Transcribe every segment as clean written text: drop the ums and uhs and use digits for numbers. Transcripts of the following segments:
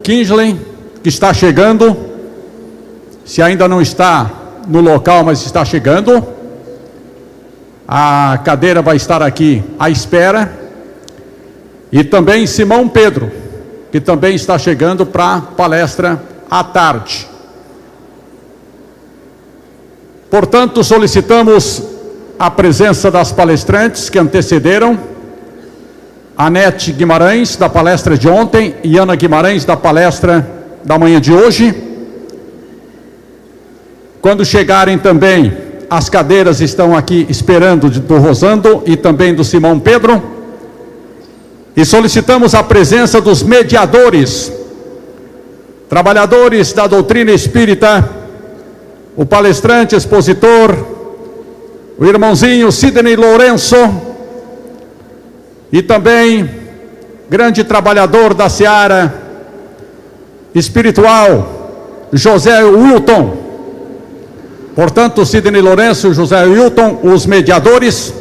Kingsley, que está chegando, se ainda não está no local, mas está chegando. A cadeira vai estar aqui à espera. E também Simão Pedro, que também está chegando para a palestra à tarde. Portanto, solicitamos a presença das palestrantes que antecederam: Anete Guimarães, da palestra de ontem, e Ana Guimarães, da palestra da manhã de hoje. Quando chegarem também, as cadeiras estão aqui esperando do Rosando e também do Simão Pedro. E solicitamos a presença dos mediadores, trabalhadores da doutrina espírita, o palestrante, expositor, o irmãozinho Sidney Lourenço, e também grande trabalhador da seara espiritual, José Wilton. Portanto, Sidney Lourenço e José Wilton, os mediadores,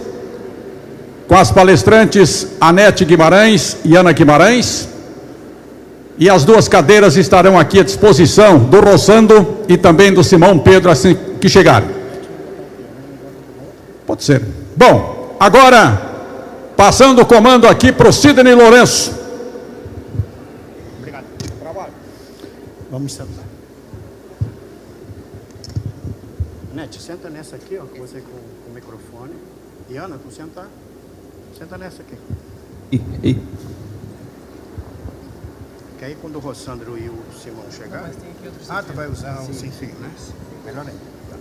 com as palestrantes Anete Guimarães e Ana Guimarães. E as duas cadeiras estarão aqui à disposição do Rosando e também do Simão Pedro, assim que chegarem. Pode ser. Bom, agora, passando o comando aqui para o Sidney Lourenço. Obrigado. Trabalho. Vamos sentar. Anete, senta nessa aqui, ó, você com o microfone. E Ana, tu senta nessa aqui. Que aí quando o Rossandro e o Simão chegar... Mas tem aqui outro tu vai usar um sem fio, né? Melhor ainda. Tá.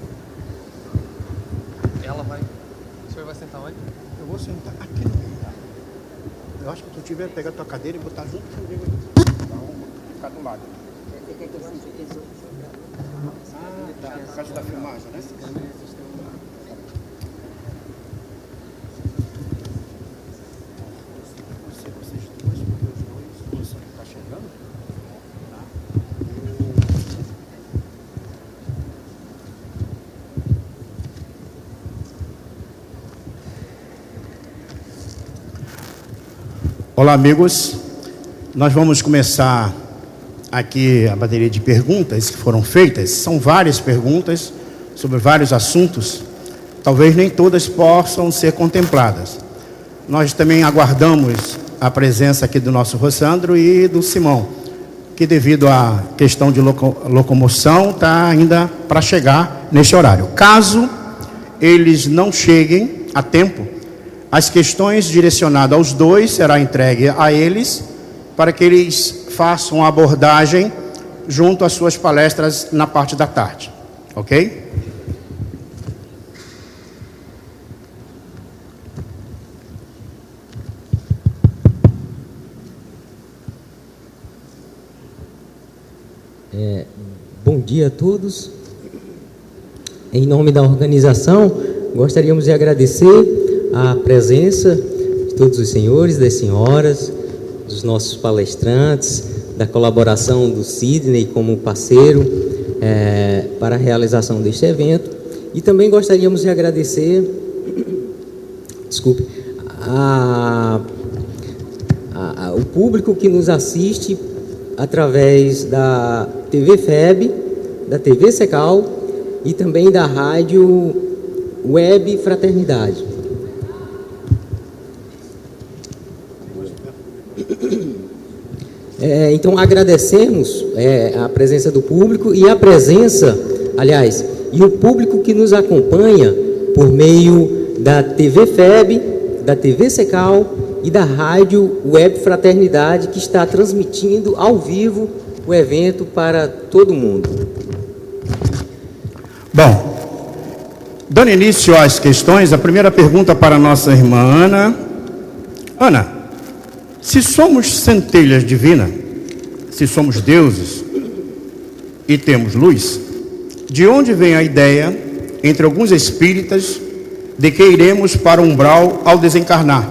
Ela vai... O senhor vai sentar onde? Eu vou sentar aqui no meio, tá? Eu acho que tu tiver que pegar tua cadeira e botar junto comigo aqui. Então, ficar do lado. Tá, por causa da filmagem, né? Olá, amigos. Nós vamos começar aqui a bateria de perguntas que foram feitas. São várias perguntas sobre vários assuntos. Talvez nem todas possam ser contempladas. Nós também aguardamos a presença aqui do nosso Rossandro e do Simão, que devido à questão de locomoção está ainda para chegar neste horário. Caso eles não cheguem a tempo, as questões direcionadas aos dois será entregue a eles para que eles façam a abordagem junto às suas palestras na parte da tarde, ok? Bom dia a todos. Em nome da organização, gostaríamos de agradecer a presença de todos os senhores, das senhoras, dos nossos palestrantes, da colaboração do Sidney como parceiro para a realização deste evento. E também gostaríamos de agradecer, o público que nos assiste através da TV FEB, da TV Secal e também da rádio Web Fraternidade. Então agradecemos a presença do público e a presença, aliás, e o público que nos acompanha por meio da TV FEB, da TV Secal e da rádio Web Fraternidade, que está transmitindo ao vivo o evento para todo mundo. Bom, dando início às questões, a primeira pergunta para a nossa irmã Ana. Ana, se somos centelhas divinas, se somos deuses e temos luz, de onde vem a ideia, entre alguns espíritas, de que iremos para o umbral ao desencarnar,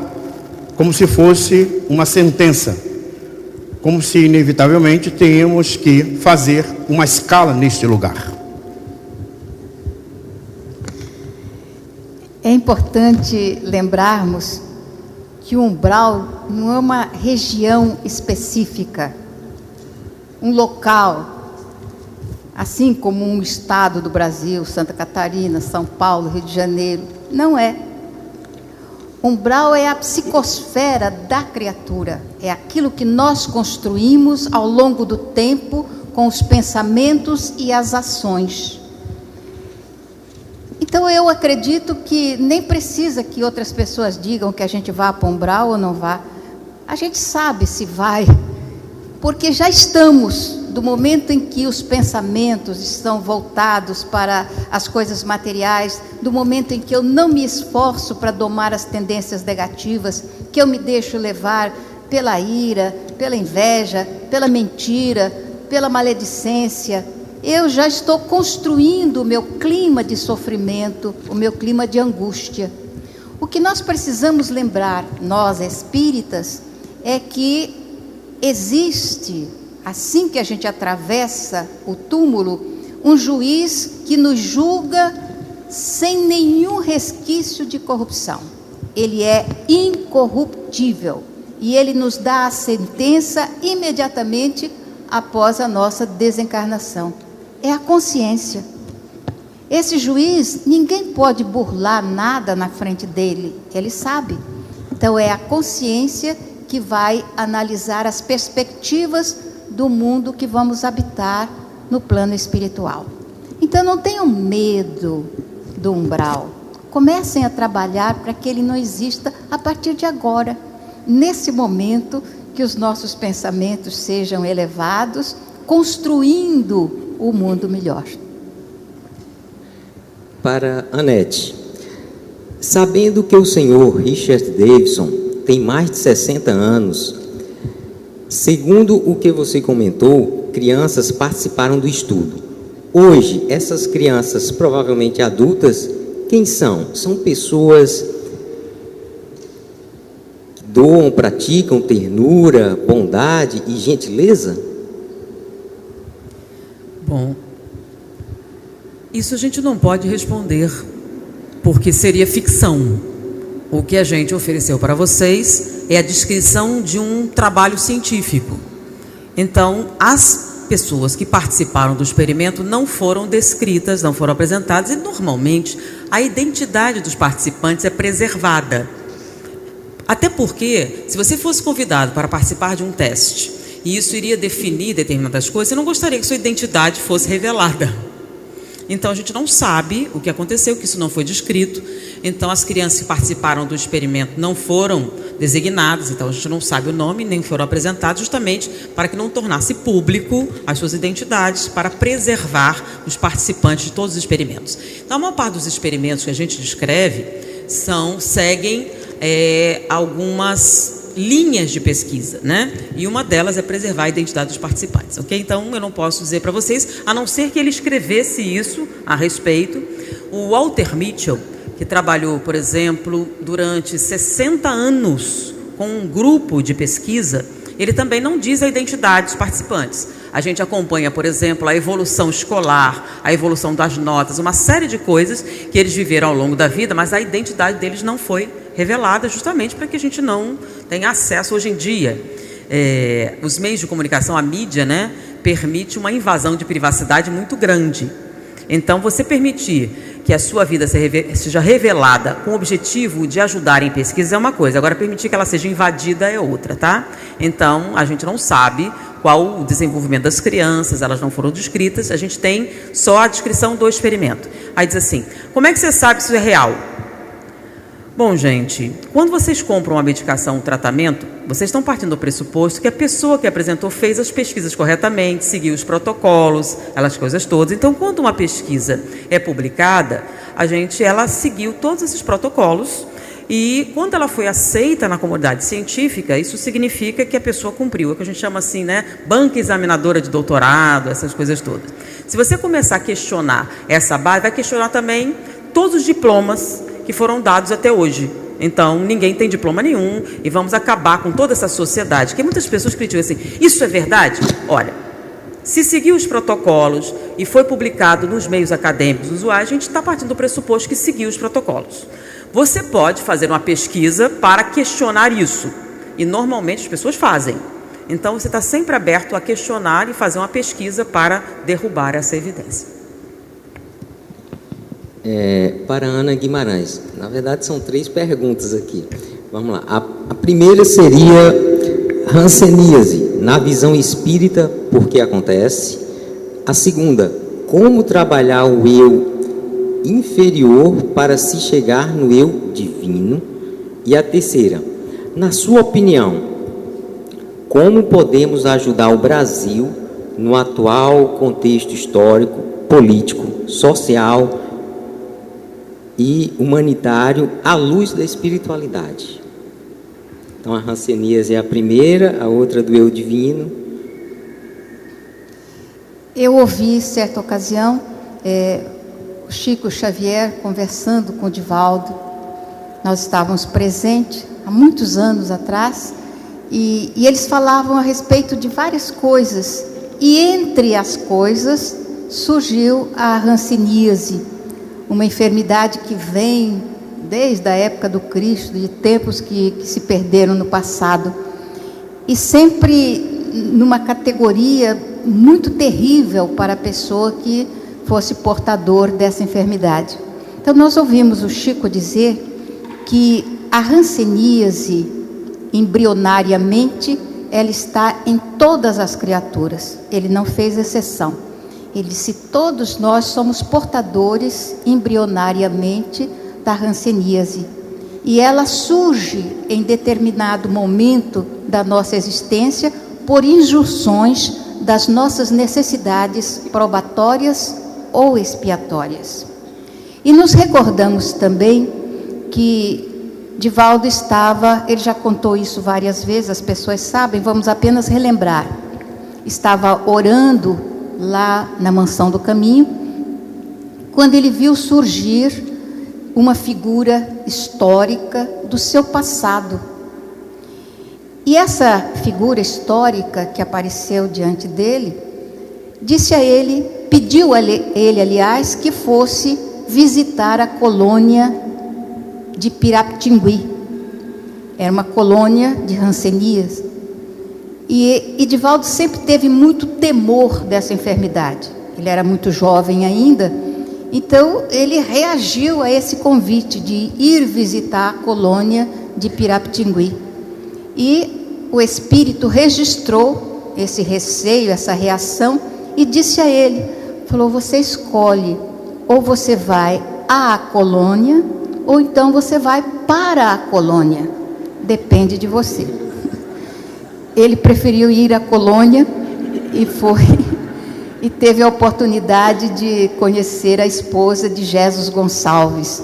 como se fosse uma sentença, como se inevitavelmente tenhamos que fazer uma escala neste lugar? É importante lembrarmos que o umbral não é uma região específica. um local, assim como um estado do Brasil, Santa Catarina, São Paulo, Rio de Janeiro. Não é. Umbral é a psicosfera da criatura, é aquilo que nós construímos ao longo do tempo com os pensamentos e as ações. Então eu acredito que nem precisa que outras pessoas digam que a gente vá para o umbral ou não vá. A gente sabe se vai, porque já estamos, do momento em que os pensamentos estão voltados para as coisas materiais, do momento em que eu não me esforço para domar as tendências negativas, que eu me deixo levar pela ira, pela inveja, pela mentira, pela maledicência, eu já estou construindo o meu clima de sofrimento, o meu clima de angústia. O que nós precisamos lembrar, nós espíritas, é que existe, assim que a gente atravessa o túmulo, um juiz que nos julga sem nenhum resquício de corrupção. Ele é incorruptível e ele nos dá a sentença imediatamente após a nossa desencarnação. É a consciência. Esse juiz, ninguém pode burlar nada na frente dele, ele sabe. Então é a consciência que vai analisar as perspectivas do mundo que vamos habitar no plano espiritual. Então não tenham medo do umbral. Comecem a trabalhar para que ele não exista a partir de agora. Nesse momento que os nossos pensamentos sejam elevados, construindo o mundo melhor. Para Anete, sabendo que o senhor Richard Davidson tem mais de 60 anos, segundo o que você comentou, crianças participaram do estudo. Hoje, essas crianças, provavelmente adultas, quem são? São pessoas que doam, praticam ternura, bondade e gentileza? Bom, isso a gente não pode responder, porque seria ficção. O que a gente ofereceu para vocês é a descrição de um trabalho científico. Então, as pessoas que participaram do experimento não foram descritas, não foram apresentadas, e normalmente a identidade dos participantes é preservada. Até porque, se você fosse convidado para participar de um teste, e isso iria definir determinadas coisas, você não gostaria que sua identidade fosse revelada. Então a gente não sabe o que aconteceu, que isso não foi descrito. Então as crianças que participaram do experimento não foram designadas, então a gente não sabe o nome, nem foram apresentados, justamente para que não tornasse público as suas identidades, para preservar os participantes de todos os experimentos. Então a maior parte dos experimentos que a gente descreve seguem algumas linhas de pesquisa, né? E uma delas é preservar a identidade dos participantes, ok? Então eu não posso dizer para vocês, a não ser que ele escrevesse isso a respeito. O Walter Mitchell, que trabalhou, por exemplo, durante 60 anos com um grupo de pesquisa, ele também não diz a identidade dos participantes. A gente acompanha, por exemplo, a evolução escolar, a evolução das notas, uma série de coisas que eles viveram ao longo da vida, mas a identidade deles não foi revelada, justamente para que a gente não tenha acesso. Hoje em dia, os meios de comunicação, a mídia, né, permite uma invasão de privacidade muito grande. Então, você permitir que a sua vida seja revelada com o objetivo de ajudar em pesquisa é uma coisa, agora permitir que ela seja invadida é outra, tá? Então, a gente não sabe qual o desenvolvimento das crianças, elas não foram descritas, a gente tem só a descrição do experimento. Aí diz assim, como é que você sabe se isso é real? Bom, gente, quando vocês compram uma medicação, um tratamento, vocês estão partindo do pressuposto que a pessoa que apresentou fez as pesquisas corretamente, seguiu os protocolos, aquelas coisas todas. Então, quando uma pesquisa é publicada, ela seguiu todos esses protocolos e quando ela foi aceita na comunidade científica, isso significa que a pessoa cumpriu, é o que a gente chama assim, né, banca examinadora de doutorado, essas coisas todas. Se você começar a questionar essa base, vai questionar também todos os diplomas que foram dados até hoje. Então, ninguém tem diploma nenhum e vamos acabar com toda essa sociedade. Que muitas pessoas criticam assim, isso é verdade? Olha, se seguiu os protocolos e foi publicado nos meios acadêmicos usuais, a gente está partindo do pressuposto que seguiu os protocolos. Você pode fazer uma pesquisa para questionar isso. E normalmente as pessoas fazem. Então, você está sempre aberto a questionar e fazer uma pesquisa para derrubar essa evidência. Para Ana Guimarães, na verdade são 3 perguntas aqui. Vamos lá. A primeira seria hanseníase, na visão espírita, por que acontece? A segunda, como trabalhar o eu inferior para se chegar no eu divino? E a terceira, na sua opinião, como podemos ajudar o Brasil no atual contexto histórico, político, social e humanitário à luz da espiritualidade? Então, a hanseníase é a primeira, a outra do eu divino. Eu ouvi, certa ocasião, o Chico Xavier conversando com o Divaldo. Nós estávamos presentes há muitos anos atrás, e eles falavam a respeito de várias coisas, e entre as coisas surgiu a hanseníase, uma enfermidade que vem desde a época do Cristo, de tempos que se perderam no passado, e sempre numa categoria muito terrível para a pessoa que fosse portador dessa enfermidade. Então nós ouvimos o Chico dizer que a hanseníase, embrionariamente, ela está em todas as criaturas. Ele não fez exceção. Ele disse: todos nós somos portadores embrionariamente da hanseníase. E ela surge em determinado momento da nossa existência por injunções das nossas necessidades probatórias ou expiatórias. E nos recordamos também que Divaldo estava, ele já contou isso várias vezes, as pessoas sabem, vamos apenas relembrar. Estava orando lá na Mansão do Caminho, quando ele viu surgir uma figura histórica do seu passado. E essa figura histórica que apareceu diante dele, disse a ele, pediu a ele, aliás, que fosse visitar a colônia de Pirapitingui. Era uma colônia de hanseníase. E Divaldo sempre teve muito temor dessa enfermidade. Ele era muito jovem ainda, então ele reagiu a esse convite de ir visitar a colônia de Pirapitingui. E o espírito registrou esse receio, essa reação, e disse a ele, falou: você escolhe, ou você vai à colônia, ou então você vai para a colônia, depende de você. Ele preferiu ir à colônia e foi, e teve a oportunidade de conhecer a esposa de Jesus Gonçalves,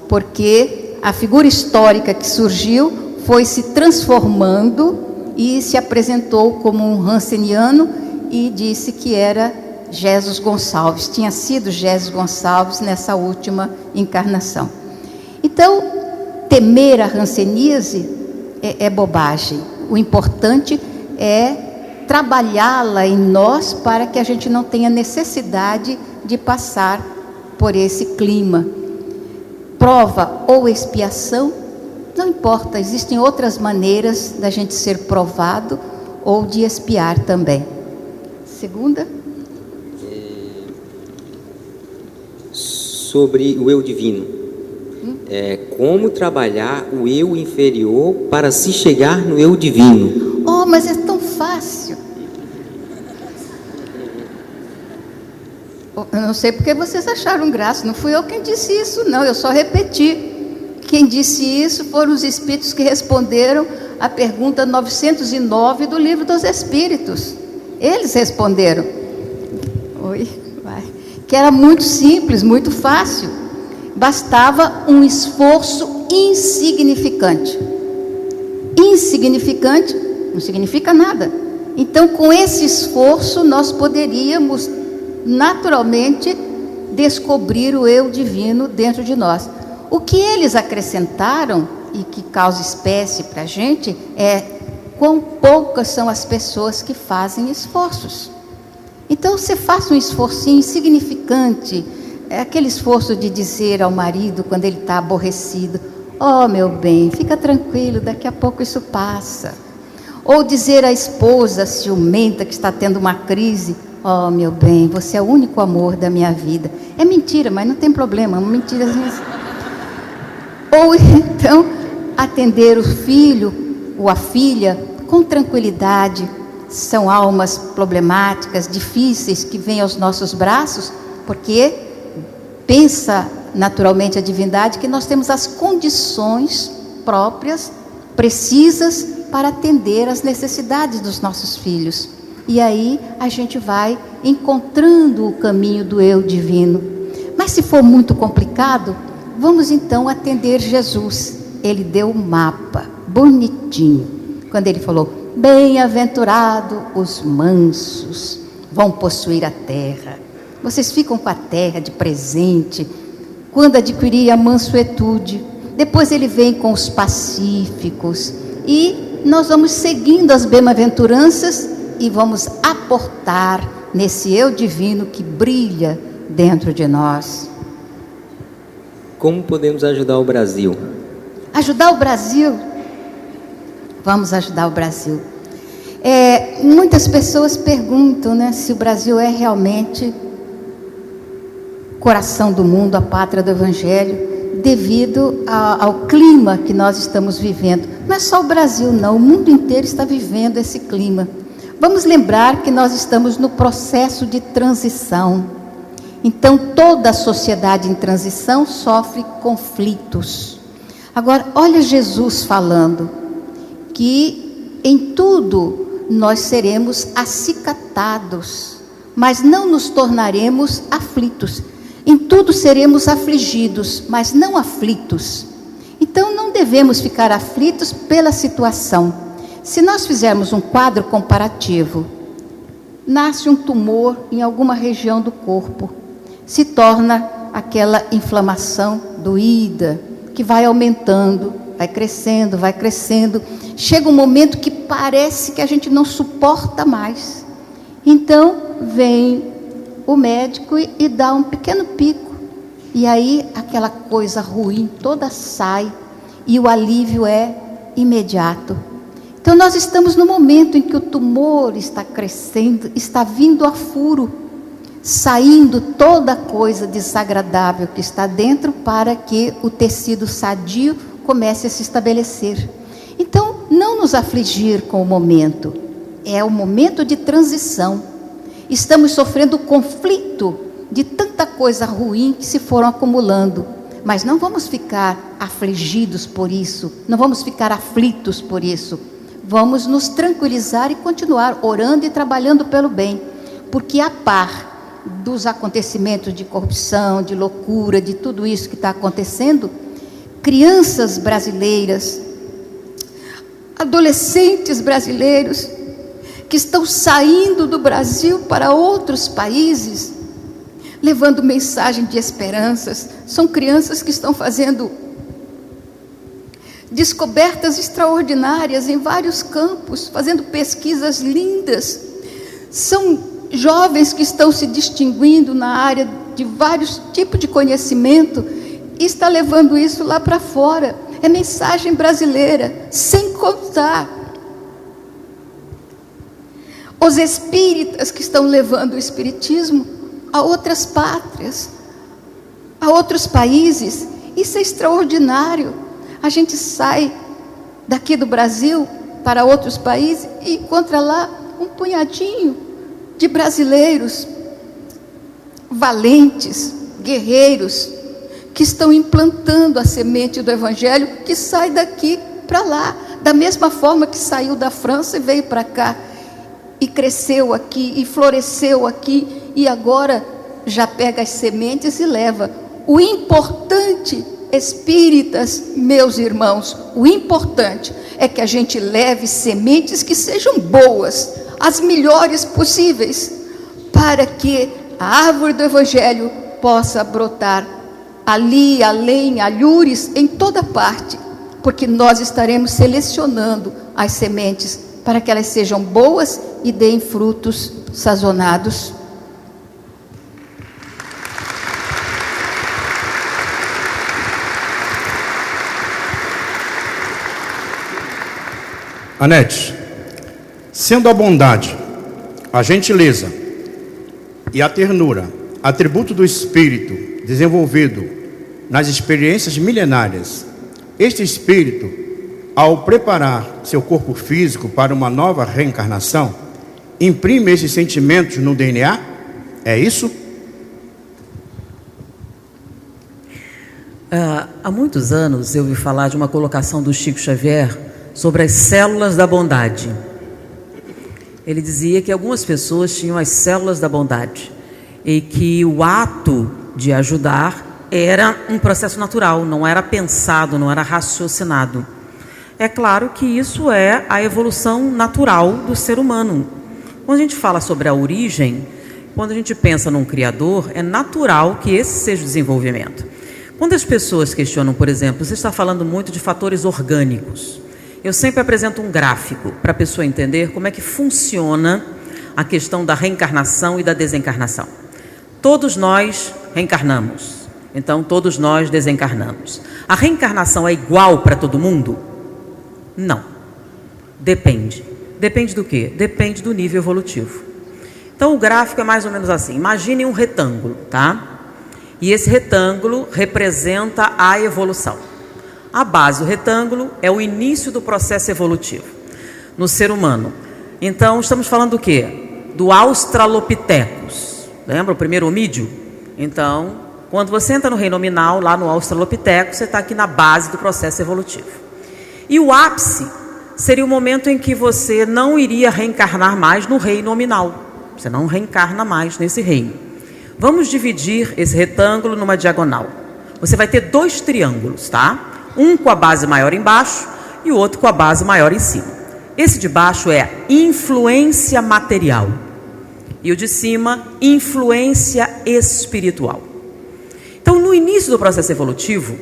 porque a figura histórica que surgiu foi se transformando e se apresentou como um hanseniano e disse que era Jesus Gonçalves, tinha sido Jesus Gonçalves nessa última encarnação. Então, temer a hanseníase é bobagem. O importante é trabalhá-la em nós para que a gente não tenha necessidade de passar por esse clima. Prova ou expiação, não importa, existem outras maneiras da gente ser provado ou de expiar também. Segunda? Sobre o eu divino. Como trabalhar o eu inferior para se chegar no eu divino? Oh, mas é tão fácil. Eu não sei porque vocês acharam graça, não fui eu quem disse isso, não, eu só repeti. Quem disse isso foram os espíritos que responderam a pergunta 909 do Livro dos Espíritos. Eles responderam. Oi, vai. Que era muito simples, muito fácil. Bastava um esforço insignificante. Insignificante não significa nada. Então, com esse esforço, nós poderíamos naturalmente descobrir o eu divino dentro de nós. O que eles acrescentaram, e que causa espécie para a gente, é quão poucas são as pessoas que fazem esforços. Então, você faça um esforcinho insignificante, é aquele esforço de dizer ao marido, quando ele está aborrecido: oh, meu bem, fica tranquilo, daqui a pouco isso passa. Ou dizer à esposa ciumenta que está tendo uma crise: oh, meu bem, você é o único amor da minha vida. É mentira, mas não tem problema, mentira. Ou então atender o filho ou a filha com tranquilidade. São almas problemáticas, difíceis, que vêm aos nossos braços, porque pensa naturalmente a divindade que nós temos as condições próprias, precisas, para atender às necessidades dos nossos filhos. E aí a gente vai encontrando o caminho do eu divino. Mas se for muito complicado, vamos então atender Jesus. Ele deu um mapa bonitinho, quando ele falou: bem-aventurado os mansos, vão possuir a terra. Vocês ficam com a terra de presente quando adquirir a mansuetude. Depois ele vem com os pacíficos, e nós vamos seguindo as bem-aventuranças e vamos aportar nesse eu divino que brilha dentro de nós. Como podemos ajudar o Brasil? Ajudar o Brasil? Vamos ajudar o Brasil. Muitas pessoas perguntam, né, se o Brasil é realmente coração do mundo, a pátria do Evangelho, devido ao clima que nós estamos vivendo. Não é só o Brasil, não, o mundo inteiro está vivendo esse clima. Vamos lembrar que nós estamos no processo de transição. Então, toda a sociedade em transição sofre conflitos. Agora, olha Jesus falando que em tudo nós seremos acicatados, mas não nos tornaremos aflitos. Em tudo seremos afligidos, mas não aflitos. Então não devemos ficar aflitos pela situação. Se nós fizermos um quadro comparativo, nasce um tumor em alguma região do corpo, se torna aquela inflamação doída, que vai aumentando, vai crescendo. Chega um momento que parece que a gente não suporta mais. Então vem o médico e dá um pequeno pico, e aí aquela coisa ruim toda sai, e o alívio é imediato. Então nós estamos no momento em que o tumor está crescendo, está vindo a furo, saindo toda coisa desagradável que está dentro, para que o tecido sadio comece a se estabelecer. Então não nos afligir com o momento, é o momento de transição. Estamos sofrendo o conflito de tanta coisa ruim que se foram acumulando, mas não vamos ficar afligidos por isso, não vamos ficar aflitos por isso. Vamos nos tranquilizar e continuar orando e trabalhando pelo bem, porque a par dos acontecimentos de corrupção, de loucura, de tudo isso que está acontecendo, crianças brasileiras, adolescentes brasileiros, que estão saindo do Brasil para outros países, levando mensagem de esperanças. São crianças que estão fazendo descobertas extraordinárias em vários campos, fazendo pesquisas lindas. São jovens que estão se distinguindo na área de vários tipos de conhecimento, e está levando isso lá para fora. É mensagem brasileira, sem contar os espíritas que estão levando o espiritismo a outras pátrias, a outros países. Isso é extraordinário. A gente sai daqui do Brasil para outros países e encontra lá um punhadinho de brasileiros valentes, guerreiros, que estão implantando a semente do Evangelho, que sai daqui para lá, da mesma forma que saiu da França e veio para cá, e cresceu aqui, e floresceu aqui, e agora já pega as sementes e leva. O importante, espíritas, meus irmãos, o importante é que a gente leve sementes que sejam boas, as melhores possíveis, para que a árvore do Evangelho possa brotar ali, além, alhures, em toda parte, porque nós estaremos selecionando as sementes para que elas sejam boas e deem frutos sazonados. Anete, Sendo a bondade, a gentileza e a ternura atributo do espírito desenvolvido nas experiências milenárias, este espírito, ao preparar seu corpo físico para uma nova reencarnação, imprime esses sentimentos no DNA? É isso? Há muitos anos eu ouvi falar de uma colocação do Chico Xavier sobre as células da bondade. Ele dizia que algumas pessoas tinham as células da bondade e que o ato de ajudar era um processo natural, não era pensado, não era raciocinado. É claro que isso é a evolução natural do ser humano. Quando a gente fala sobre a origem, quando a gente pensa num Criador, é natural que esse seja o desenvolvimento. Quando as pessoas questionam, por exemplo, você está falando muito de fatores orgânicos. Eu sempre apresento um gráfico para a pessoa entender como é que funciona a questão da reencarnação e da desencarnação. Todos nós reencarnamos, então todos nós desencarnamos. A reencarnação é igual para todo mundo? Não. Depende. Depende do quê? Depende do nível evolutivo. Então o gráfico é mais ou menos assim. Imagine um retângulo, tá? E esse retângulo representa a evolução. A base do retângulo é o início do processo evolutivo no ser humano. Então estamos falando do quê? Do Australopithecus. Lembra o primeiro homídeo? Então, quando você entra no reino nominal, lá no Australopithecus, você está aqui na base do processo evolutivo. E o ápice seria o momento em que você não iria reencarnar mais no reino nominal. Você não reencarna mais nesse reino. Vamos dividir esse retângulo numa diagonal. Você vai ter dois triângulos, tá? Um com a base maior embaixo e o outro com a base maior em cima. Esse de baixo é influência material e o de cima, influência espiritual. Então, no início do processo evolutivo,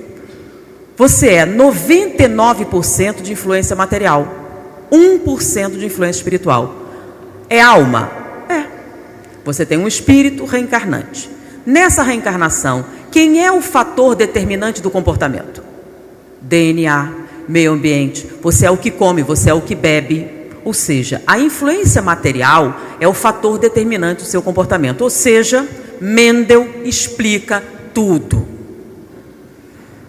você é 99% de influência material, 1% de influência espiritual. É alma? É. Você tem um espírito reencarnante. Nessa reencarnação, quem é o fator determinante do comportamento? DNA, meio ambiente. Você é o que come, você é o que bebe. Ou seja, a influência material é o fator determinante do seu comportamento. Ou seja, Mendel explica tudo.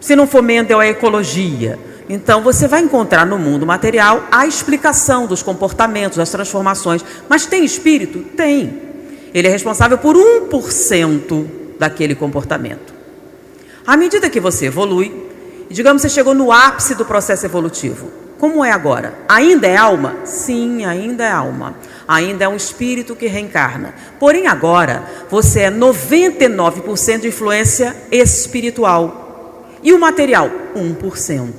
Se não for Mendel, é ecologia. Então, você vai encontrar no mundo material a explicação dos comportamentos, das transformações. Mas tem espírito? Tem. Ele é responsável por 1% daquele comportamento. À medida que você evolui, digamos que você chegou no ápice do processo evolutivo. Como é agora? Ainda é alma? Sim, ainda é alma. Ainda é um espírito que reencarna. Porém, agora, você é 99% de influência espiritual. E o material? 1%.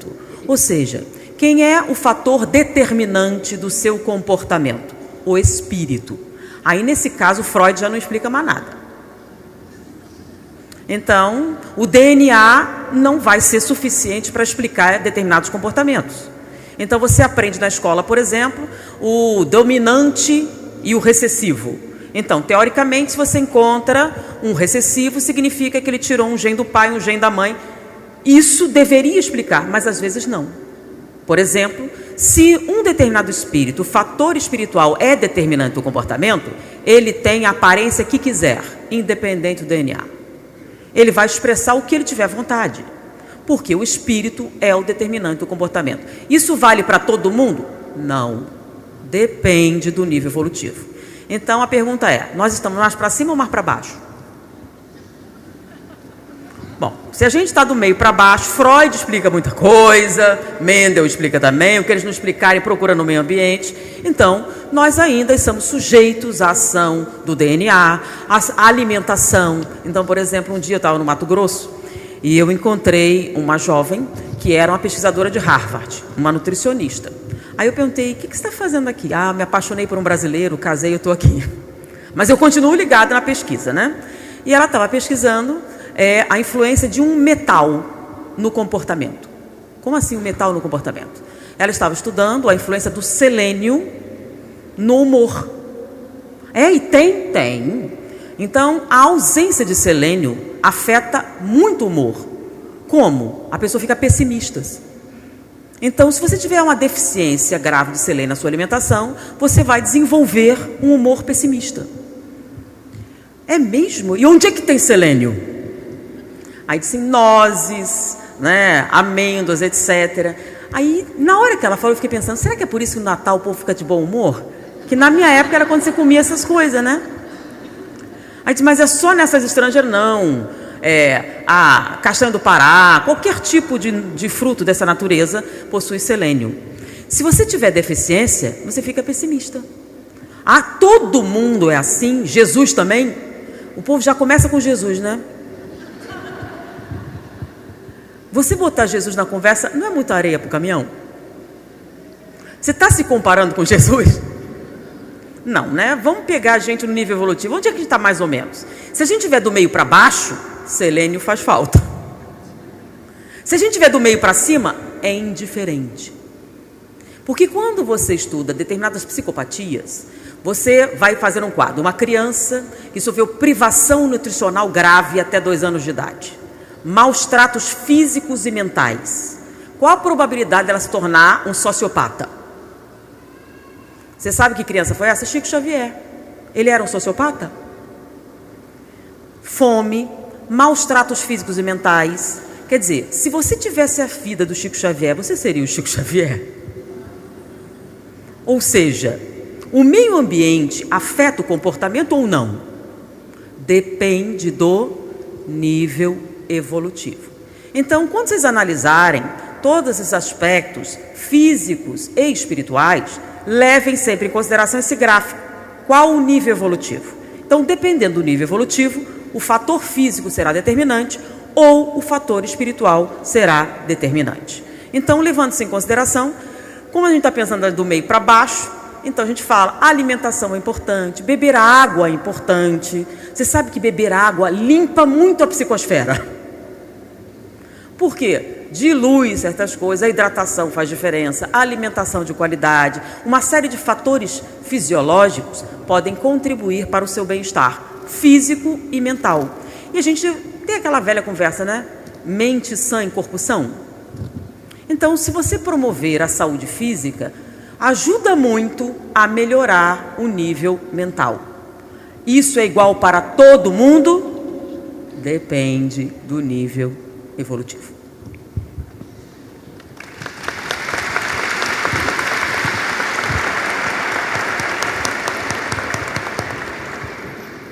Ou seja, quem é o fator determinante do seu comportamento? O espírito. Aí, nesse caso, Freud já não explica mais nada. Então, o DNA não vai ser suficiente para explicar determinados comportamentos. Então, você aprende na escola, por exemplo, o dominante e o recessivo. Então, teoricamente, se você encontra um recessivo, significa que ele tirou um gene do pai, um gene da mãe. Isso deveria explicar, mas às vezes não. Por exemplo, se um determinado espírito, o fator espiritual é determinante do comportamento, ele tem a aparência que quiser, independente do DNA. Ele vai expressar o que ele tiver vontade, porque o espírito é o determinante do comportamento. Isso vale para todo mundo? Não. Depende do nível evolutivo. Então a pergunta é, nós estamos mais para cima ou mais para baixo? Bom, se a gente está do meio para baixo, Freud explica muita coisa, Mendel explica também, o que eles não explicarem procura no meio ambiente. Então, nós ainda estamos sujeitos à ação do DNA, à alimentação. Então, por exemplo, um dia eu estava no Mato Grosso e eu encontrei uma jovem que era uma pesquisadora de Harvard, uma nutricionista. Aí eu perguntei, o que você está fazendo aqui? Ah, me apaixonei por um brasileiro, casei, eu estou aqui. Mas eu continuo ligada na pesquisa, né? E ela estava pesquisando a influência de um metal no comportamento. Como assim um metal no comportamento? Ela estava estudando a influência do selênio no humor. E tem. Então, a ausência de selênio afeta muito o humor. Como? A pessoa fica pessimista. Então, se você tiver uma deficiência grave de selênio na sua alimentação, você vai desenvolver um humor pessimista. É mesmo? E onde é que tem selênio? Aí dizem nozes, né, amêndoas, etc. Aí, na hora que ela falou, eu fiquei pensando, será que é por isso que no Natal o povo fica de bom humor? Que na minha época era quando você comia essas coisas, né? Aí disse, mas é só nessas estrangeiras? Não. A castanha do Pará, qualquer tipo de fruto dessa natureza possui selênio. Se você tiver deficiência, você fica pessimista. Ah, todo mundo é assim? Jesus também? O povo já começa com Jesus, né? Você botar Jesus na conversa não é muita areia para o caminhão? Você está se comparando com Jesus? Não, né? Vamos pegar a gente no nível evolutivo. Onde é que a gente está mais ou menos? Se a gente estiver do meio para baixo, selênio faz falta. Se a gente estiver do meio para cima, é indiferente. Porque quando você estuda determinadas psicopatias, você vai fazer um quadro. Uma criança que sofreu privação nutricional grave até 2 anos de idade. Maus tratos físicos e mentais. Qual a probabilidade dela se tornar um sociopata? Você sabe que criança foi essa? Chico Xavier. Ele era um sociopata? Fome, maus tratos físicos e mentais. Quer dizer, se você tivesse a vida do Chico Xavier, você seria o Chico Xavier? Ou seja, o meio ambiente afeta o comportamento ou não? Depende do nível evolutivo. Então, quando vocês analisarem todos esses aspectos físicos e espirituais, levem sempre em consideração esse gráfico. Qual o nível evolutivo? Então, dependendo do nível evolutivo, o fator físico será determinante ou o fator espiritual será determinante. Então, levando isso em consideração, como a gente está pensando do meio para baixo, então a gente fala, a alimentação é importante, beber água é importante. Você sabe que beber água limpa muito a psicosfera. Por quê? Dilui certas coisas, a hidratação faz diferença, a alimentação de qualidade, uma série de fatores fisiológicos podem contribuir para o seu bem-estar físico e mental. E a gente tem aquela velha conversa, né? Mente sã em corpo são. Então, se você promover a saúde física, ajuda muito a melhorar o nível mental. Isso é igual para todo mundo? Depende do nível evolutivo.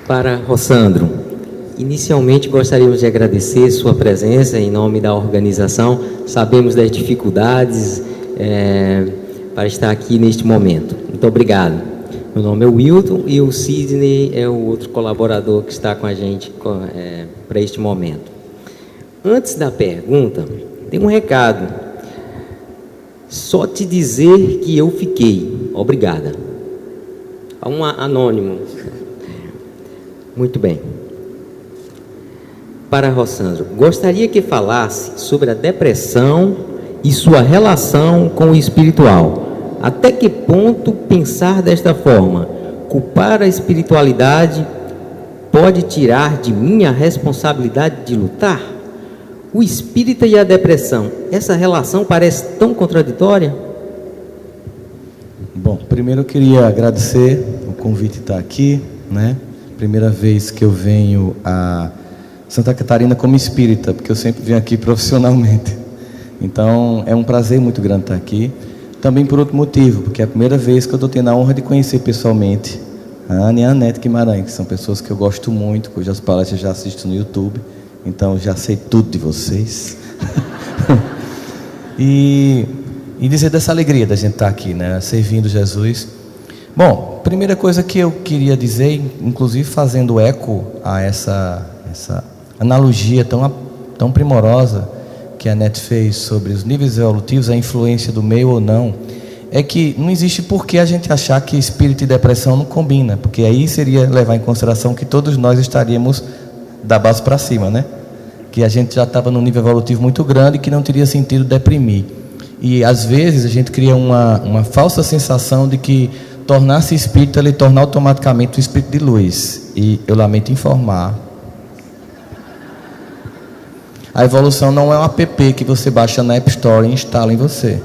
Para Rossandro, inicialmente gostaríamos de agradecer sua presença em nome da organização. Sabemos das dificuldades para estar aqui neste momento. Muito obrigado. Meu nome é Wilton e o Sidney é o outro colaborador que está com a gente para este momento. Antes da pergunta, tem um recado. Só te dizer que eu fiquei. Obrigada. Um anônimo. Muito bem. Para Rossandro, gostaria que falasse sobre a depressão e sua relação com o espiritual. Até que ponto pensar desta forma, culpar a espiritualidade, pode tirar de mim a responsabilidade de lutar? O espírita e a depressão, essa relação parece tão contraditória? Bom, primeiro eu queria agradecer o convite de estar aqui, né? Primeira vez que eu venho a Santa Catarina como espírita, porque eu sempre venho aqui profissionalmente. Então, é um prazer muito grande estar aqui. Também por outro motivo, porque é a primeira vez que eu estou tendo a honra de conhecer pessoalmente a Ana e a Anete Guimarães, que são pessoas que eu gosto muito, cujas palestras eu já assisto no YouTube. Então, eu já sei tudo de vocês. e dizer dessa alegria da gente estar aqui, né? Servindo Jesus. Bom, primeira coisa que eu queria dizer, inclusive fazendo eco a essa analogia tão primorosa que a Anete fez sobre os níveis evolutivos, a influência do meio ou não, é que não existe por que a gente achar que espírito e depressão não combina, porque aí seria levar em consideração que todos nós estaríamos da base para cima, né? Que a gente já estava num nível evolutivo muito grande e que não teria sentido deprimir. E às vezes a gente cria uma falsa sensação de que tornar-se espírito, ele torna automaticamente um espírito de luz. E eu lamento informar, a evolução não é um app que você baixa na App Store e instala em você.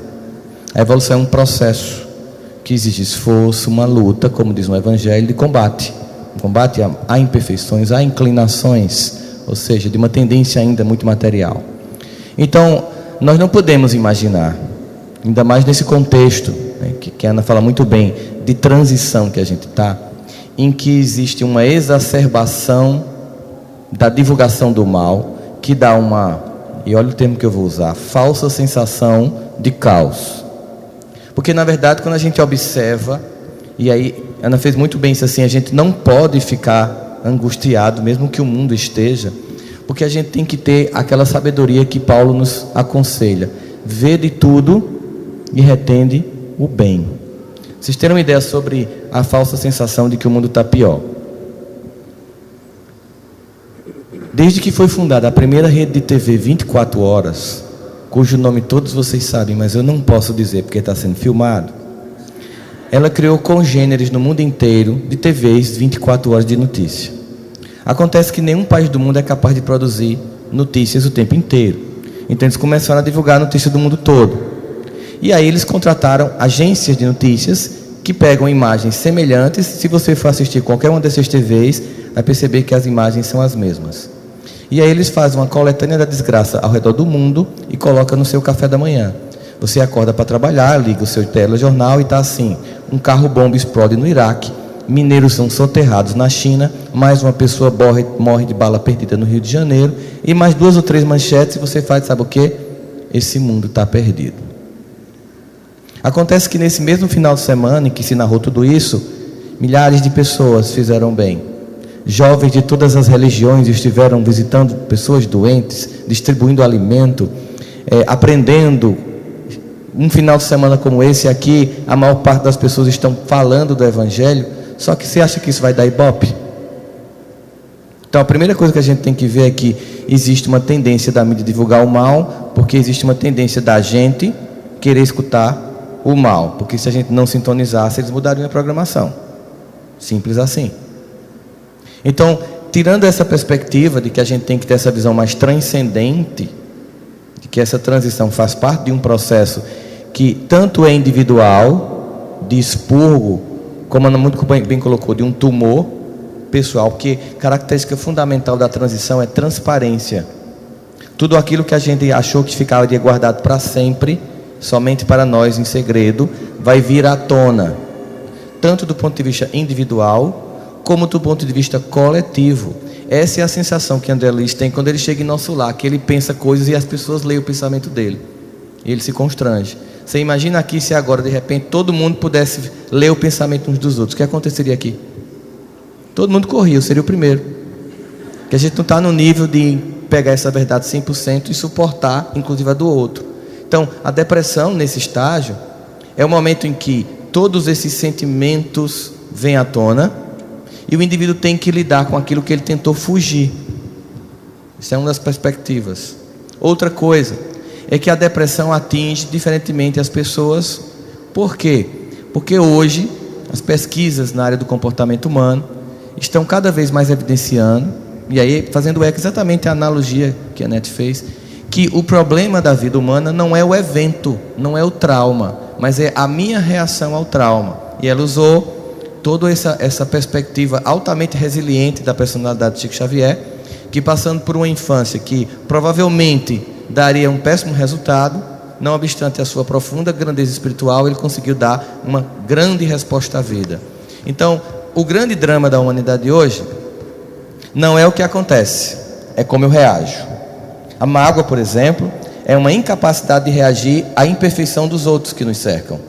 A evolução é um processo que exige esforço, uma luta, como diz no Evangelho, de combate. Combate a imperfeições, a inclinações, ou seja, de uma tendência ainda muito material. Então, nós não podemos imaginar, ainda mais nesse contexto, né, que a Ana fala muito bem, de transição que a gente está, em que existe uma exacerbação da divulgação do mal, que dá uma, e olha o termo que eu vou usar, falsa sensação de caos. Porque, na verdade, quando a gente observa, e aí Ana fez muito bem isso assim, a gente não pode ficar angustiado, mesmo que o mundo esteja, porque a gente tem que ter aquela sabedoria que Paulo nos aconselha: vê de tudo e retende o bem. Vocês terem uma ideia sobre a falsa sensação de que o mundo está pior. Desde que foi fundada a primeira rede de TV 24 horas, cujo nome todos vocês sabem, mas eu não posso dizer porque está sendo filmado, ela criou congêneres no mundo inteiro de TVs 24 horas de notícia. Acontece que nenhum país do mundo é capaz de produzir notícias o tempo inteiro. Então eles começaram a divulgar notícias do mundo todo. E aí eles contrataram agências de notícias que pegam imagens semelhantes. Se você for assistir qualquer uma dessas TVs, vai perceber que as imagens são as mesmas. E aí eles fazem uma coletânea da desgraça ao redor do mundo e colocam no seu café da manhã. Você acorda para trabalhar, liga o seu telejornal e está assim: um carro-bomba explode no Iraque, mineiros são soterrados na China, mais uma pessoa morre de bala perdida no Rio de Janeiro, e mais 2 ou 3 manchetes, e você faz, sabe o quê? Esse mundo está perdido. Acontece que nesse mesmo final de semana em que se narrou tudo isso, milhares de pessoas fizeram bem. Jovens de todas as religiões estiveram visitando pessoas doentes, distribuindo alimento, aprendendo. Um final de semana como esse aqui, a maior parte das pessoas estão falando do Evangelho. Só que você acha que isso vai dar ibope? Então a primeira coisa que a gente tem que ver é que existe uma tendência da mídia divulgar o mal, porque existe uma tendência da gente querer escutar o mal, porque se a gente não sintonizasse, eles mudariam a programação. Simples assim. Então, tirando essa perspectiva de que a gente tem que ter essa visão mais transcendente, de que essa transição faz parte de um processo que tanto é individual, de expurgo, como a Ana muito bem colocou, de um tumor pessoal, porque característica fundamental da transição é transparência. Tudo aquilo que a gente achou que ficaria guardado para sempre, somente para nós em segredo, vai vir à tona, tanto do ponto de vista individual, como do ponto de vista coletivo. Essa é a sensação que André Luiz tem quando ele chega em nosso lar, que ele pensa coisas e as pessoas leem o pensamento dele, e ele se constrange. Você imagina aqui se agora de repente todo mundo pudesse ler o pensamento uns dos outros, o que aconteceria aqui? Todo mundo corria, eu seria o primeiro, que a gente não está no nível de pegar essa verdade 100% e suportar inclusive a do outro. Então a depressão nesse estágio é o momento em que todos esses sentimentos vêm à tona e o indivíduo tem que lidar com aquilo que ele tentou fugir. Isso é uma das perspectivas. Outra coisa é que a depressão atinge diferentemente as pessoas. Por quê? Porque hoje as pesquisas na área do comportamento humano estão cada vez mais evidenciando, e aí fazendo exatamente a analogia que a Nete fez, que o problema da vida humana não é o evento, não é o trauma, mas é a minha reação ao trauma. E ela usou toda essa perspectiva altamente resiliente da personalidade de Chico Xavier, que passando por uma infância que provavelmente daria um péssimo resultado, não obstante a sua profunda grandeza espiritual, ele conseguiu dar uma grande resposta à vida. Então, o grande drama da humanidade de hoje não é o que acontece, é como eu reajo. A mágoa, por exemplo, é uma incapacidade de reagir à imperfeição dos outros que nos cercam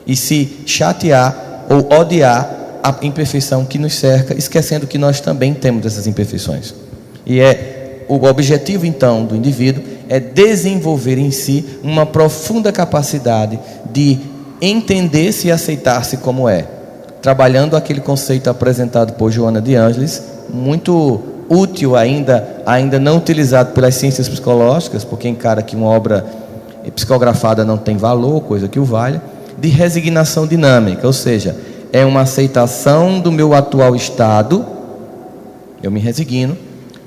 e se chatear ou odiar a imperfeição que nos cerca, esquecendo que nós também temos essas imperfeições. E o objetivo então do indivíduo é desenvolver em si uma profunda capacidade de entender-se e aceitar-se como é, trabalhando aquele conceito apresentado por Joana de Ângeles, muito útil ainda não utilizado pelas ciências psicológicas, porque encara que uma obra psicografada não tem valor, coisa que o valha, de resignação dinâmica, ou seja, é uma aceitação do meu atual estado, eu me resigno,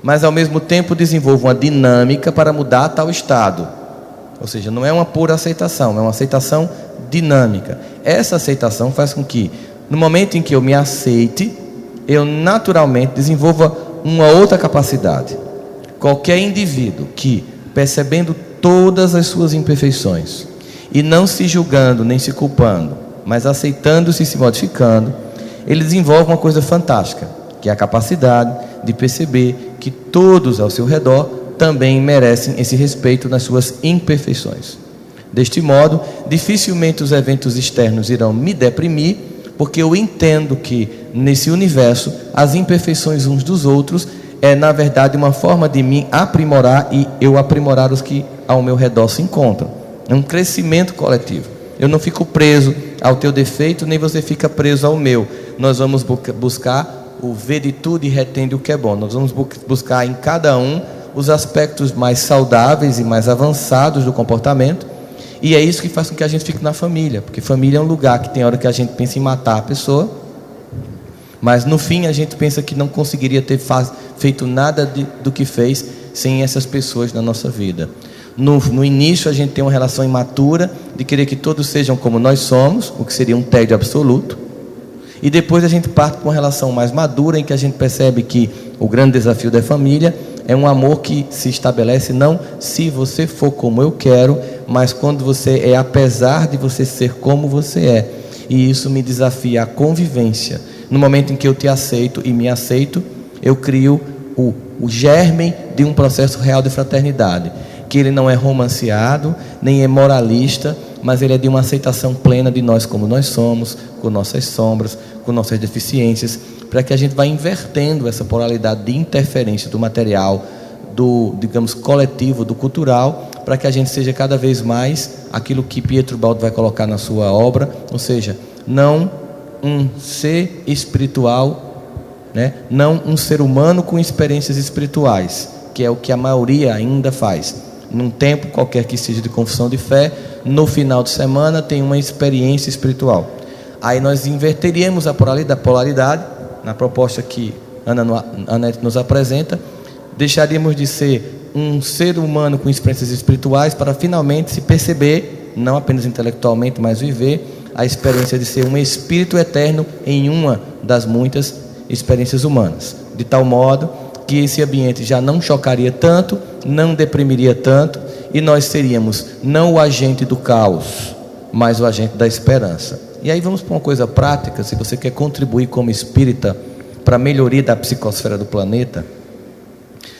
mas ao mesmo tempo desenvolvo uma dinâmica para mudar tal estado. Ou seja, não é uma pura aceitação, é uma aceitação dinâmica. Essa aceitação faz com que, no momento em que eu me aceite, eu naturalmente desenvolva uma outra capacidade. Qualquer indivíduo que, percebendo todas as suas imperfeições e não se julgando nem se culpando, mas aceitando-se e se modificando, ele desenvolve uma coisa fantástica, que é a capacidade de perceber que todos ao seu redor também merecem esse respeito nas suas imperfeições. Deste modo, dificilmente os eventos externos irão me deprimir, porque eu entendo que nesse universo as imperfeições uns dos outros é na verdade uma forma de me aprimorar e eu aprimorar os que ao meu redor se encontram. É um crescimento coletivo. Eu não fico preso ao teu defeito, nem você fica preso ao meu. Nós vamos buscar o ver de tudo e retende o que é bom. Nós vamos buscar em cada um os aspectos mais saudáveis e mais avançados do comportamento. E é isso que faz com que a gente fique na família, porque família é um lugar que tem hora que a gente pensa em matar a pessoa, mas no fim a gente pensa que não conseguiria ter feito nada do que fez sem essas pessoas na nossa vida. No início a gente tem uma relação imatura de querer que todos sejam como nós somos, o que seria um tédio absoluto. E depois a gente parte para uma relação mais madura, em que a gente percebe que o grande desafio da família é um amor que se estabelece não se você for como eu quero, mas quando você é apesar de você ser como você é. E isso me desafia a convivência. No momento em que eu te aceito e me aceito, eu crio o germe de um processo real de fraternidade, que ele não é romanceado, nem é moralista, mas ele é de uma aceitação plena de nós como nós somos, com nossas sombras, com nossas deficiências, para que a gente vá invertendo essa polaridade de interferência do material, do, digamos, coletivo, do cultural, para que a gente seja cada vez mais aquilo que Pietro Baldo vai colocar na sua obra, ou seja, não um ser espiritual, né? Não um ser humano com experiências espirituais, que é o que a maioria ainda faz. Num tempo qualquer que seja de confissão de fé, no final de semana tem uma experiência espiritual. Aí nós inverteríamos a polaridade na proposta que Anete nos apresenta, deixaríamos de ser um ser humano com experiências espirituais para finalmente se perceber, não apenas intelectualmente, mas viver a experiência de ser um espírito eterno em uma das muitas experiências humanas, de tal modo que esse ambiente já não chocaria tanto, não deprimiria tanto, e nós seríamos não o agente do caos, mas o agente da esperança. E aí vamos para uma coisa prática. Se você quer contribuir como espírita para a melhoria da psicosfera do planeta,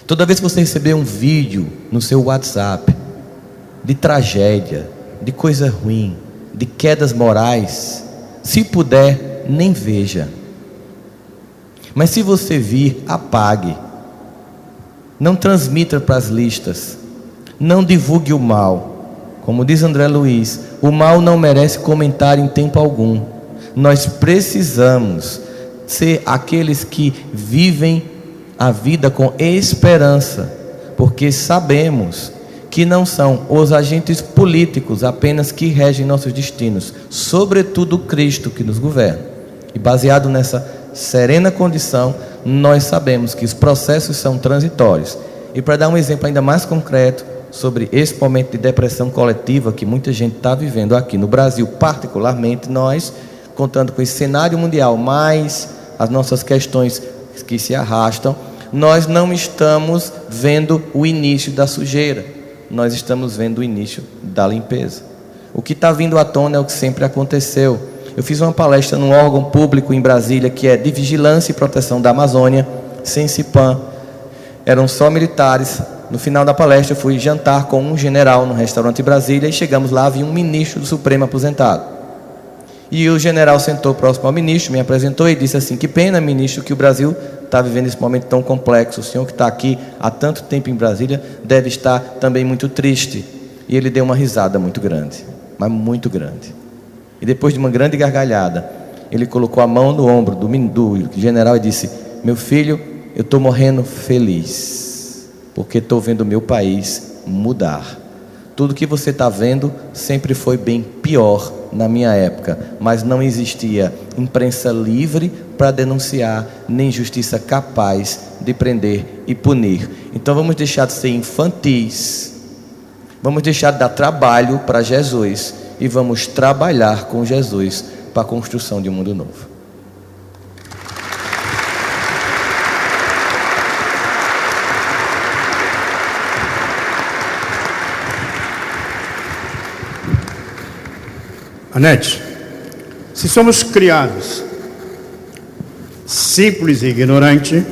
toda vez que você receber um vídeo no seu WhatsApp de tragédia, de coisa ruim, de quedas morais, se puder, nem veja. Mas se você vir, apague. Não transmita para as listas. Não divulgue o mal. Como diz André Luiz, o mal não merece comentário em tempo algum. Nós precisamos ser aqueles que vivem a vida com esperança, porque sabemos que não são os agentes políticos apenas que regem nossos destinos, sobretudo Cristo que nos governa. E baseado nessa serena condição, nós sabemos que os processos são transitórios. E para dar um exemplo ainda mais concreto sobre esse momento de depressão coletiva que muita gente está vivendo aqui no Brasil, particularmente nós, contando com esse cenário mundial, mais as nossas questões que se arrastam, nós não estamos vendo o início da sujeira, nós estamos vendo o início da limpeza. O que está vindo à tona é o que sempre aconteceu. Eu fiz uma palestra num órgão público em Brasília, que é de vigilância e proteção da Amazônia, Sensipan. Eram só militares. No final da palestra eu fui jantar com um general no restaurante em Brasília, e chegamos lá, havia um ministro do Supremo aposentado. E o general sentou próximo ao ministro, me apresentou e disse assim: que pena, ministro, que o Brasil está vivendo esse momento tão complexo. O senhor que está aqui há tanto tempo em Brasília deve estar também muito triste. E ele deu uma risada muito grande, mas muito grande. E depois de uma grande gargalhada, ele colocou a mão no ombro do general e disse: meu filho, eu estou morrendo feliz, porque estou vendo o meu país mudar. Tudo que você está vendo sempre foi bem pior na minha época, mas não existia imprensa livre para denunciar, nem justiça capaz de prender e punir. Então vamos deixar de ser infantis, vamos deixar de dar trabalho para Jesus e vamos trabalhar com Jesus para a construção de um mundo novo. Anete, se somos criados simples e ignorantes,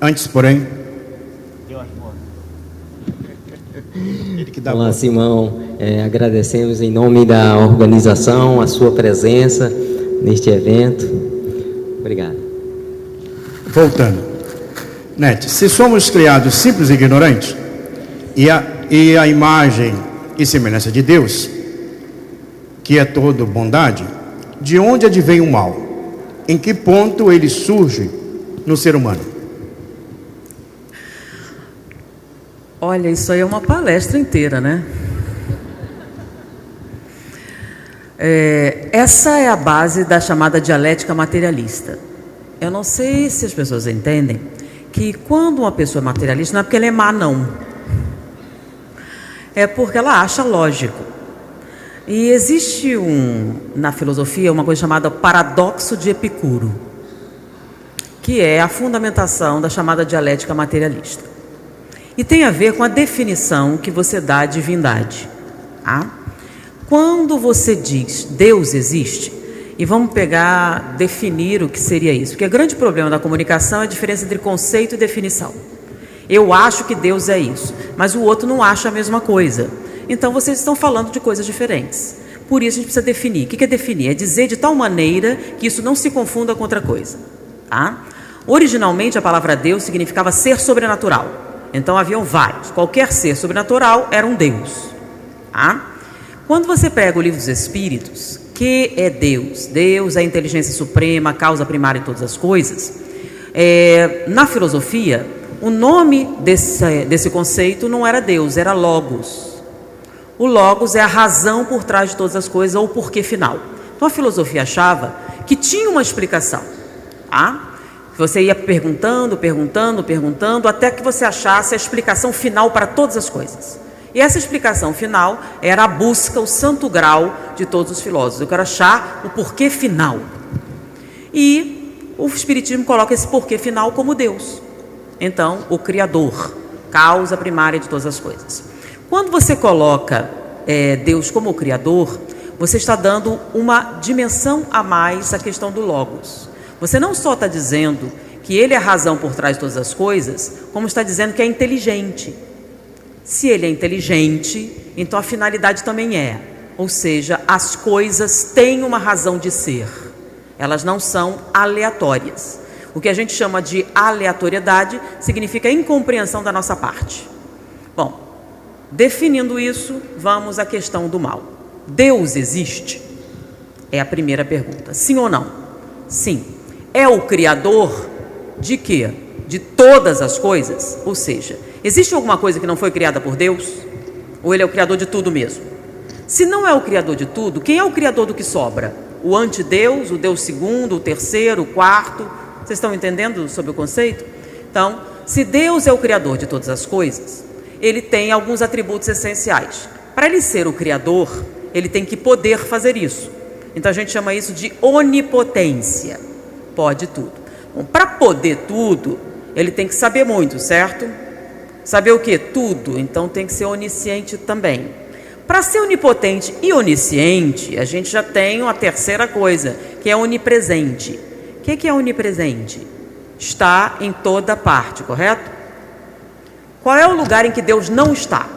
antes, porém, Olá, Simão, agradecemos em nome da organização a sua presença neste evento. Obrigado. Voltando, Nete, se somos criados simples e ignorantes, e a imagem e semelhança de Deus, que é toda bondade, de onde advém o mal? Em que ponto ele surge no ser humano? Olha, isso aí é uma palestra inteira, né? Essa é a base da chamada dialética materialista. Eu não sei se as pessoas entendem que quando uma pessoa é materialista, não é porque ela é má, não. É porque ela acha lógico. E existe na filosofia uma coisa chamada paradoxo de Epicuro, que é a fundamentação da chamada dialética materialista. E tem a ver com a definição que você dá à divindade. Tá? Quando você diz Deus existe, e vamos definir o que seria isso, porque o grande problema da comunicação é a diferença entre conceito e definição. Eu acho que Deus é isso, mas o outro não acha a mesma coisa. Então vocês estão falando de coisas diferentes. Por isso a gente precisa definir. O que é definir? É dizer de tal maneira que isso não se confunda com outra coisa. Tá? Originalmente a palavra Deus significava ser sobrenatural. Então haviam vários. Qualquer ser sobrenatural era um Deus. Tá? Quando você pega o livro dos Espíritos, que é Deus? Deus é a inteligência suprema, a causa primária de todas as coisas. Na filosofia, o nome desse conceito não era Deus, era Logos. O Logos é a razão por trás de todas as coisas, ou o porquê final. Então a filosofia achava que tinha uma explicação. Tá? Você ia perguntando, até que você achasse a explicação final para todas as coisas. E essa explicação final era a busca, o santo grau de todos os filósofos. Eu quero achar o porquê final. E o Espiritismo coloca esse porquê final como Deus. Então, o Criador, causa primária de todas as coisas. Quando você coloca Deus como o Criador, você está dando uma dimensão a mais à questão do Logos. Você não só está dizendo que Ele é a razão por trás de todas as coisas, como está dizendo que é inteligente. Se Ele é inteligente, então a finalidade também é. Ou seja, as coisas têm uma razão de ser. Elas não são aleatórias. O que a gente chama de aleatoriedade significa incompreensão da nossa parte. Bom, definindo isso, vamos à questão do mal. Deus existe? É a primeira pergunta. Sim ou não? Sim. É o Criador de quê? De todas as coisas? Ou seja, existe alguma coisa que não foi criada por Deus? Ou Ele é o Criador de tudo mesmo? Se não é o Criador de tudo, quem é o Criador do que sobra? O antideus, o Deus segundo, o terceiro, o quarto? Vocês estão entendendo sobre o conceito? Então, se Deus é o Criador de todas as coisas, Ele tem alguns atributos essenciais. Para Ele ser o Criador, Ele tem que poder fazer isso. Então a gente chama isso de onipotência. Pode tudo. Bom, para poder tudo, Ele tem que saber muito, certo? Saber o quê? Tudo. Então tem que ser onisciente também. Para ser onipotente e onisciente, a gente já tem uma terceira coisa, que é onipresente. O que é onipresente? Está em toda parte, correto? Qual é o lugar em que Deus não está?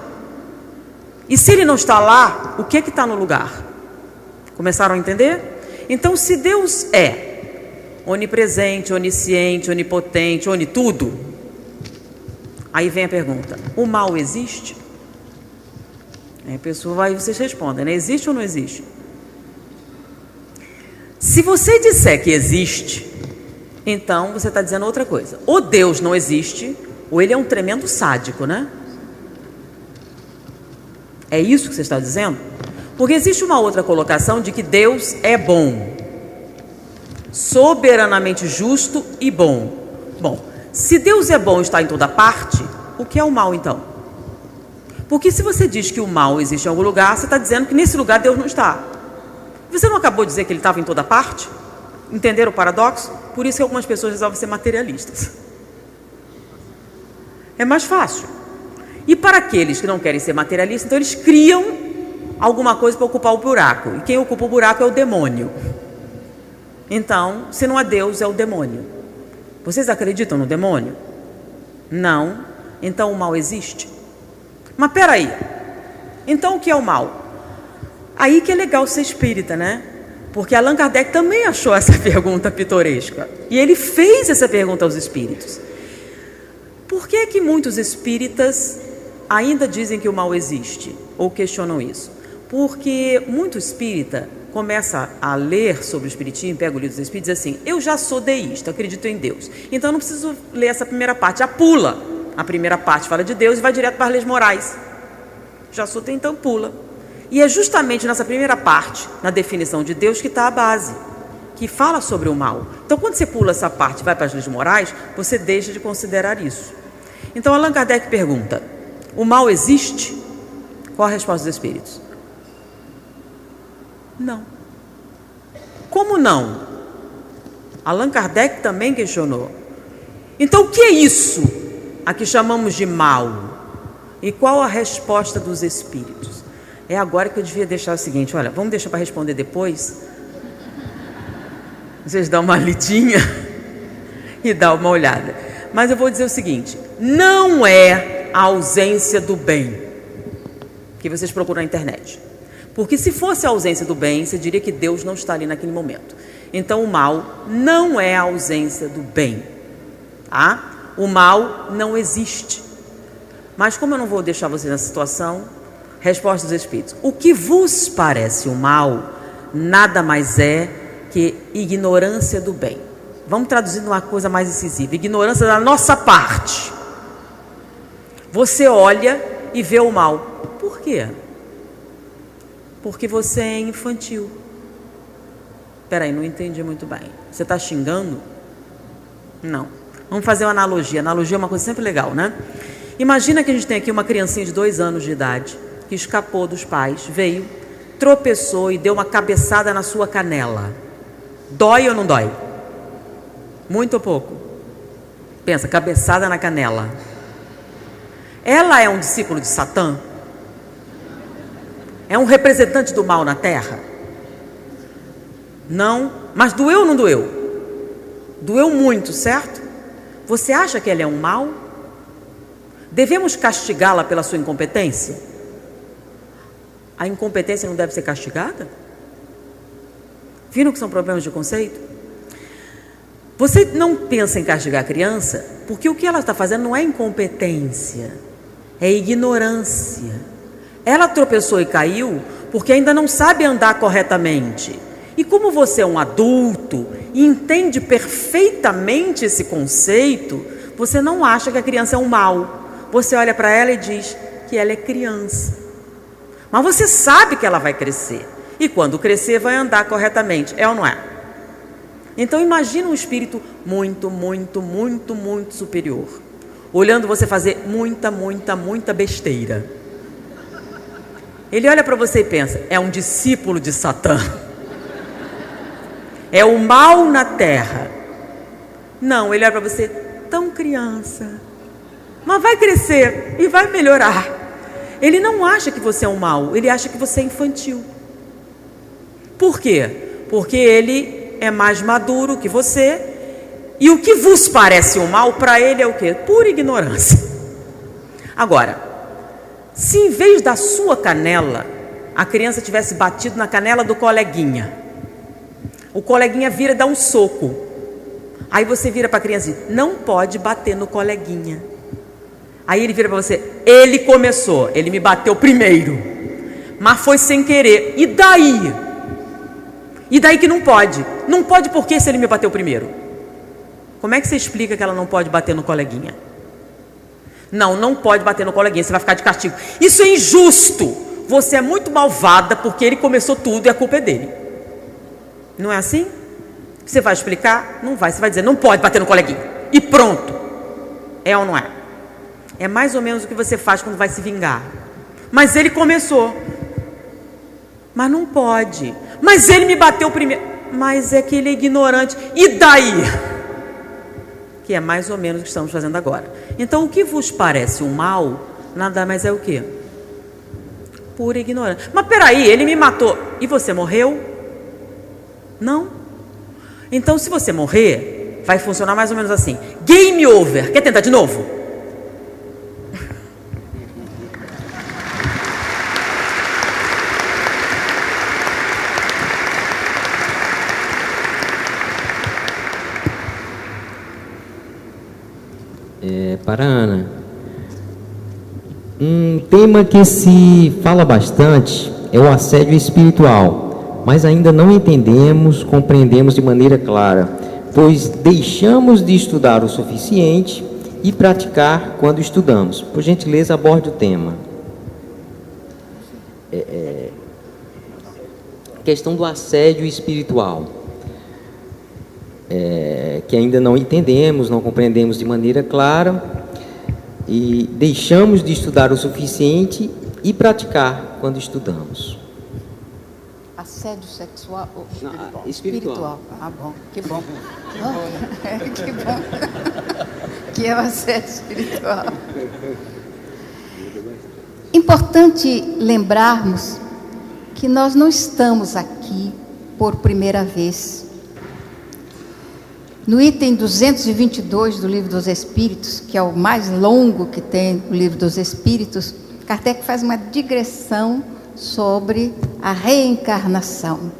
E se Ele não está lá, o que está no lugar? Começaram a entender? Então, se Deus é onipresente, onisciente, onipotente, onitudo, aí vem a pergunta: o mal existe? Aí a pessoa vai, vocês respondem, né? Existe ou não existe? Se você disser que existe, então você está dizendo outra coisa. Ou Deus não existe, ou Ele é um tremendo sádico, né? É isso que você está dizendo? Porque existe uma outra colocação de que Deus é bom, soberanamente justo e bom. Bom, se Deus é bom e está em toda parte, o que é o mal então? Porque se você diz que o mal existe em algum lugar, você está dizendo que nesse lugar Deus não está. Você não acabou de dizer que ele estava em toda parte? Entenderam o paradoxo? Por isso que algumas pessoas resolvem ser materialistas. É mais fácil. E para aqueles que não querem ser materialistas, então eles criam alguma coisa para ocupar o buraco. E quem ocupa o buraco é o demônio. Então, se não é Deus, é o demônio. Vocês acreditam no demônio? Não. Então o mal existe? Mas peraí. Então o que é o mal? Aí que é legal ser espírita, né? Porque Allan Kardec também achou essa pergunta pitoresca. E ele fez essa pergunta aos espíritos. Por que que muitos espíritas ainda dizem que o mal existe? Ou questionam isso? Porque muito espírita começa a ler sobre o espiritismo, pega o livro dos espíritos e diz assim: eu já sou deísta, acredito em Deus. Então não preciso ler essa primeira parte, já pula. A primeira parte fala de Deus e vai direto para as leis morais. Já sou, então pula. E é justamente nessa primeira parte, na definição de Deus, que está a base, que fala sobre o mal. Então, quando você pula essa parte e vai para as leis morais, você deixa de considerar isso. Então, Allan Kardec pergunta: o mal existe? Qual a resposta dos espíritos? Não. Como não? Allan Kardec também questionou. Então, o que é isso a que chamamos de mal? E qual a resposta dos espíritos? É agora que eu devia deixar o seguinte: olha, vamos deixar para responder depois. Vocês dão uma lidinha e dão uma olhada. Mas eu vou dizer o seguinte: não é a ausência do bem que vocês procuram na internet. Porque se fosse a ausência do bem, você diria que Deus não está ali naquele momento. Então o mal não é a ausência do bem, tá? O mal não existe. Mas como eu não vou deixar vocês nessa situação, resposta dos espíritos: o que vos parece o mal nada mais é que ignorância do bem. Vamos traduzir numa coisa mais incisiva: ignorância da nossa parte. Você olha e vê o mal. Por quê? Porque você é infantil. Peraí, não entendi muito bem. Você está xingando? Não. Vamos fazer uma analogia. Analogia é uma coisa sempre legal, né? Imagina que a gente tem aqui uma criancinha de 2 anos de idade que escapou dos pais, veio, tropeçou e deu uma cabeçada na sua canela. Dói ou não dói? Muito ou pouco? Pensa, cabeçada na canela. Ela é um discípulo de Satã? É um representante do mal na terra? Não. Mas doeu ou não doeu? Doeu muito, certo? Você acha que ela é um mal? Devemos castigá-la pela sua incompetência? A incompetência não deve ser castigada? Viram que são problemas de conceito? Você não pensa em castigar a criança porque o que ela está fazendo não é incompetência, é ignorância. Ela tropeçou e caiu porque ainda não sabe andar corretamente. E como você é um adulto e entende perfeitamente esse conceito, você não acha que a criança é um mal. Você olha para ela e diz que ela é criança. Mas você sabe que ela vai crescer. E quando crescer vai andar corretamente. É ou não é? Então imagina um espírito muito, muito, muito, muito superior, olhando você fazer muita besteira. Ele olha para você e pensa: é um discípulo de Satã. É o mal na terra. Não, ele olha para você: tão criança, mas vai crescer e vai melhorar. Ele não acha que você é um mal, ele acha que você é infantil. Por quê? Porque ele é mais maduro que você. E o que vos parece um mal, para ele é o quê? Pura ignorância. Agora, se em vez da sua canela, a criança tivesse batido na canela do coleguinha, o coleguinha vira e dá um soco. Aí você vira para a criança e diz: não pode bater no coleguinha. Aí ele vira para você: ele começou, ele me bateu primeiro, mas foi sem querer. E daí? E daí que não pode? Não pode por quê se ele me bateu primeiro? Como é que você explica que ela não pode bater no coleguinha? Não pode bater no coleguinha, você vai ficar de castigo. Isso é injusto. Você é muito malvada porque ele começou tudo e a culpa é dele. Não é assim? Você vai explicar? Não vai. Você vai dizer: não pode bater no coleguinha. E pronto. É ou não é? É mais ou menos o que você faz quando vai se vingar. Mas ele começou. Mas não pode. Mas ele me bateu primeiro. Mas é que ele é ignorante. E daí? Que é mais ou menos o que estamos fazendo agora. Então, o que vos parece um mal, nada mais é o quê? Pura ignorância. Mas peraí, ele me matou. E você morreu? Não. Então, se você morrer, vai funcionar mais ou menos assim. Game over. Quer tentar de novo? Para Ana, um tema que se fala bastante é o assédio espiritual, mas ainda não entendemos, compreendemos de maneira clara, pois deixamos de estudar o suficiente e praticar quando estudamos. Por gentileza, aborde o tema. Questão do assédio espiritual. Que ainda não entendemos, não compreendemos de maneira clara e deixamos de estudar o suficiente e praticar quando estudamos. Assédio sexual ou espiritual? Espiritual. Ah, bom, que bom. Que bom. Que é o assédio espiritual. Importante lembrarmos que nós não estamos aqui por primeira vez. No item 222 do Livro dos Espíritos, que é o mais longo que tem o Livro dos Espíritos, Kardec faz uma digressão sobre a reencarnação.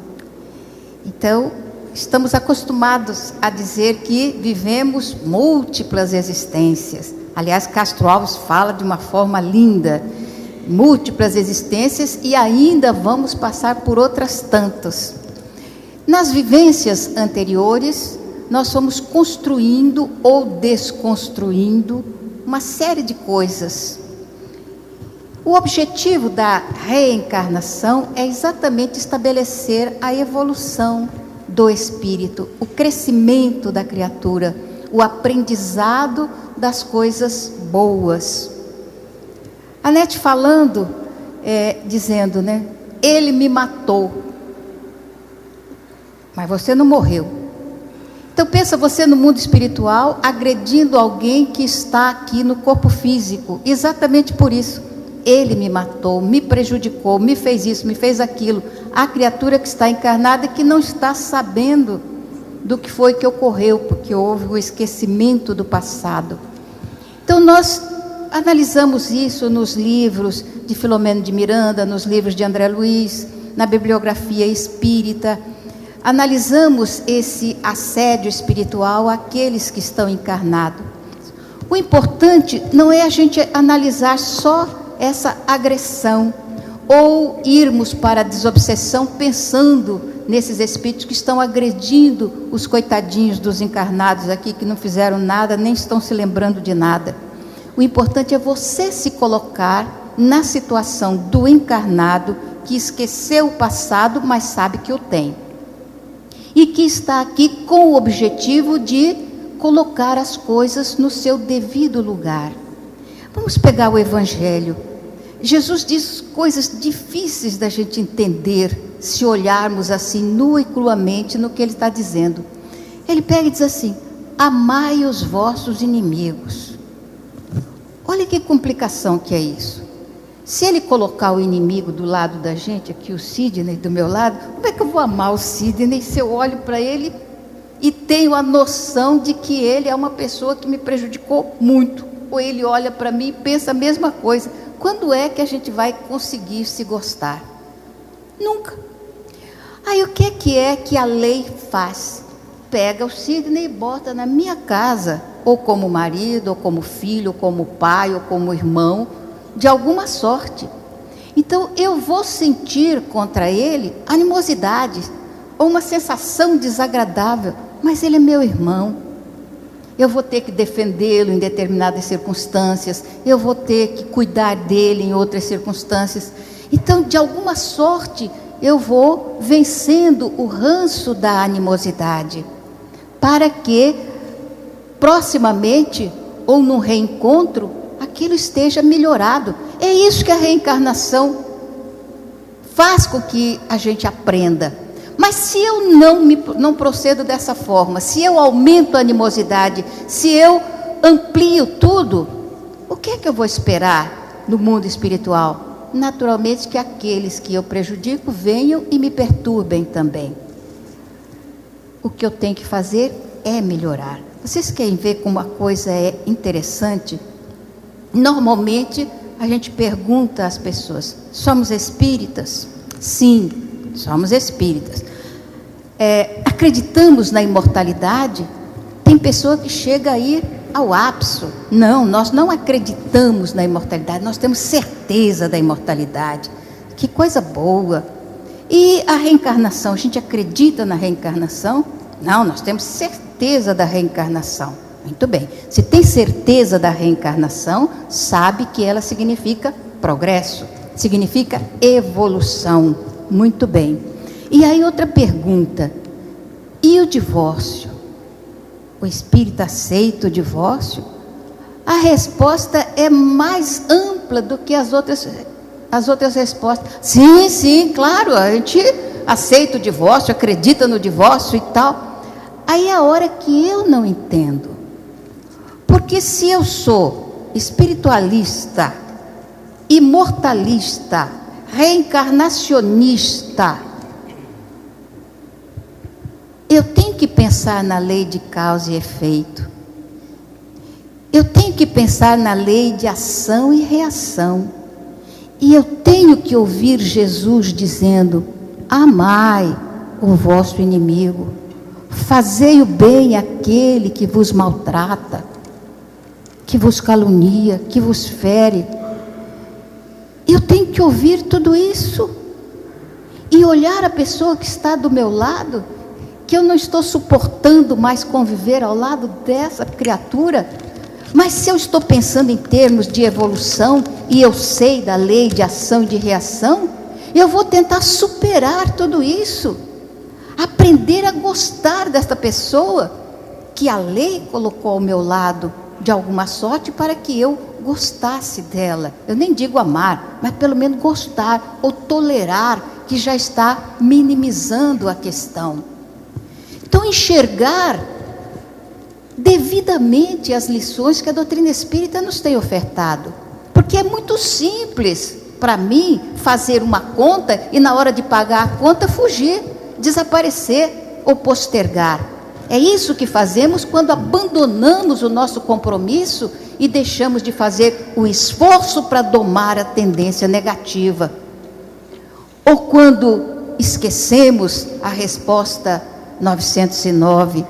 Então, estamos acostumados a dizer que vivemos múltiplas existências. Aliás, Castro Alves fala de uma forma linda, múltiplas existências, e ainda vamos passar por outras tantas. Nas vivências anteriores, nós fomos construindo ou desconstruindo uma série de coisas. O objetivo da reencarnação é exatamente estabelecer a evolução do espírito, o crescimento da criatura, o aprendizado das coisas boas. A Nete falando, dizendo, né? Ele me matou, mas você não morreu. Então pensa você no mundo espiritual agredindo alguém que está aqui no corpo físico. Exatamente por isso. Ele me matou, me prejudicou, me fez isso, me fez aquilo. A criatura que está encarnada e que não está sabendo do que foi que ocorreu, porque houve o esquecimento do passado. Então nós analisamos isso nos livros de Filomeno de Miranda, nos livros de André Luiz, na bibliografia espírita. Analisamos esse assédio espiritual àqueles que estão encarnados. O importante não é a gente analisar só essa agressão ou irmos para a desobsessão pensando nesses espíritos que estão agredindo os coitadinhos dos encarnados aqui que não fizeram nada, nem estão se lembrando de nada. O importante é você se colocar na situação do encarnado que esqueceu o passado, mas sabe que o tem. E que está aqui com o objetivo de colocar as coisas no seu devido lugar. Vamos pegar o Evangelho. Jesus diz coisas difíceis da gente entender, se olharmos assim, nua e cruamente, no que ele está dizendo. Ele pega e diz assim, amai os vossos inimigos. Olha que complicação que é isso. Se ele colocar o inimigo do lado da gente, aqui o Sidney do meu lado, como é que eu vou amar o Sidney se eu olho para ele e tenho a noção de que ele é uma pessoa que me prejudicou muito? Ou ele olha para mim e pensa a mesma coisa. Quando é que a gente vai conseguir se gostar? Nunca. Aí o que é que a lei faz? Pega o Sidney e bota na minha casa, ou como marido, ou como filho, ou como pai, ou como irmão, de alguma sorte. Então eu vou sentir contra ele animosidade ou uma sensação desagradável, mas ele é meu irmão. Eu vou ter que defendê-lo em determinadas circunstâncias, eu vou ter que cuidar dele em outras circunstâncias. Então, de alguma sorte, eu vou vencendo o ranço da animosidade, para que proximamente ou num reencontro aquilo esteja melhorado. É isso que a reencarnação faz com que a gente aprenda. Mas se eu não procedo dessa forma, se eu aumento a animosidade, se eu amplio tudo, o que é que eu vou esperar no mundo espiritual? Naturalmente que aqueles que eu prejudico venham e me perturbem também. O que eu tenho que fazer é melhorar. Vocês querem ver como a coisa é interessante? Normalmente a gente pergunta às pessoas: somos espíritas? Sim, somos espíritas. Acreditamos na imortalidade? Tem pessoa que chega a ir ao ápice. Não, nós não acreditamos na imortalidade, nós temos certeza da imortalidade. Que coisa boa! E a reencarnação, a gente acredita na reencarnação? Não, nós temos certeza da reencarnação. Muito bem. Se tem certeza da reencarnação, sabe que ela significa progresso, significa evolução. Muito bem. E aí outra pergunta: e o divórcio? O espírito aceita o divórcio? A resposta é mais ampla do que as outras respostas. Sim, sim, claro, a gente aceita o divórcio, acredita no divórcio e tal. Aí é a hora que eu não entendo. Porque se eu sou espiritualista, imortalista, reencarnacionista, eu tenho que pensar na lei de causa e efeito. Eu tenho que pensar na lei de ação e reação. E eu tenho que ouvir Jesus dizendo: amai o vosso inimigo, fazei o bem àquele que vos maltrata, que vos calunia, que vos fere. Eu tenho que ouvir tudo isso e olhar a pessoa que está do meu lado, que eu não estou suportando mais conviver ao lado dessa criatura. Mas se eu estou pensando em termos de evolução e eu sei da lei de ação e de reação, eu vou tentar superar tudo isso, aprender a gostar desta pessoa que a lei colocou ao meu lado de alguma sorte para que eu gostasse dela. Eu nem digo amar, mas pelo menos gostar ou tolerar, que já está minimizando a questão. Então, enxergar devidamente as lições que a doutrina espírita nos tem ofertado. Porque é muito simples para mim fazer uma conta e na hora de pagar a conta fugir, desaparecer ou postergar. É isso que fazemos quando abandonamos o nosso compromisso e deixamos de fazer o esforço para domar a tendência negativa. Ou quando esquecemos a resposta 909,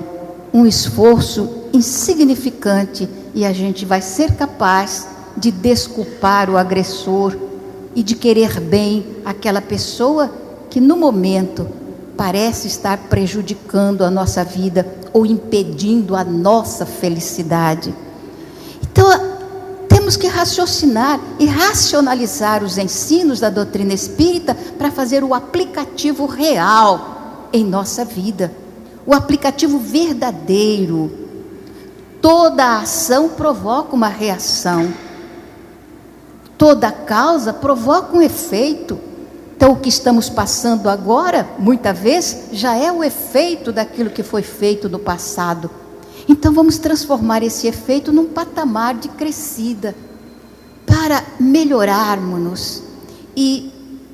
um esforço insignificante, e a gente vai ser capaz de desculpar o agressor e de querer bem aquela pessoa que no momento parece estar prejudicando a nossa vida ou impedindo a nossa felicidade. Então, temos que raciocinar e racionalizar os ensinos da doutrina espírita para fazer o aplicativo real em nossa vida, o aplicativo verdadeiro. Toda ação provoca uma reação, toda causa provoca um efeito. Então, o que estamos passando agora, muitas vezes, já é o efeito daquilo que foi feito no passado. Então, vamos transformar esse efeito num patamar de crescida, para melhorarmos-nos. E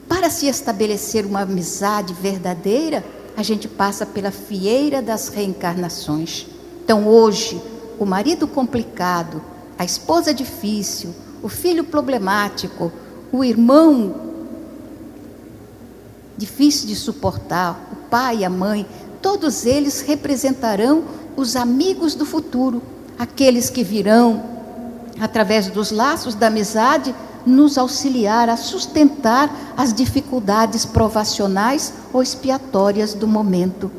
para se estabelecer uma amizade verdadeira, a gente passa pela fieira das reencarnações. Então, hoje, o marido complicado, a esposa difícil, o filho problemático, o irmão difícil de suportar, o pai e a mãe, todos eles representarão os amigos do futuro, aqueles que virão, através dos laços da amizade, nos auxiliar a sustentar as dificuldades provacionais ou expiatórias do momento.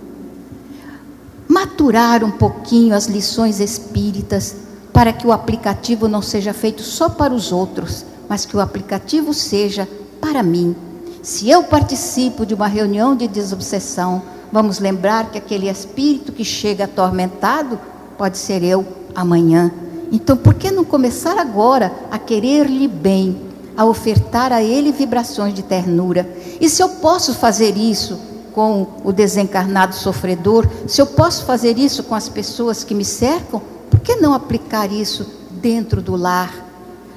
Maturar um pouquinho as lições espíritas, para que o aplicativo não seja feito só para os outros, mas que o aplicativo seja para mim. Se eu participo de uma reunião de desobsessão, vamos lembrar que aquele espírito que chega atormentado pode ser eu amanhã. Então, por que não começar agora a querer-lhe bem, a ofertar a Ele vibrações de ternura? E se eu posso fazer isso com o desencarnado sofredor, se eu posso fazer isso com as pessoas que me cercam, por que não aplicar isso dentro do lar?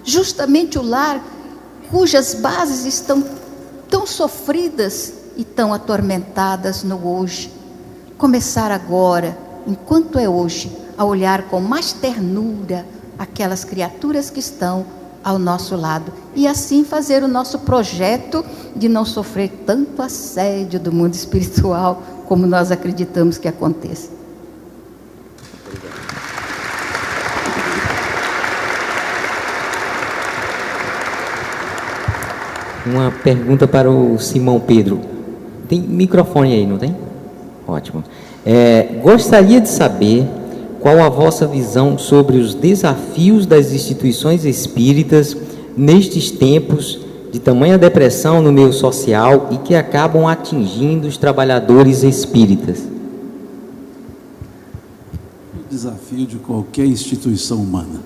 Justamente o lar cujas bases estão tão sofridas e tão atormentadas no hoje. Começar agora, enquanto é hoje, a olhar com mais ternura aquelas criaturas que estão ao nosso lado, e assim fazer o nosso projeto de não sofrer tanto assédio do mundo espiritual como nós acreditamos que aconteça. Uma pergunta para o Simão Pedro. Tem microfone aí, não tem? Ótimo. Gostaria de saber qual a vossa visão sobre os desafios das instituições espíritas nestes tempos de tamanha depressão no meio social e que acabam atingindo os trabalhadores espíritas. O desafio de qualquer instituição humana,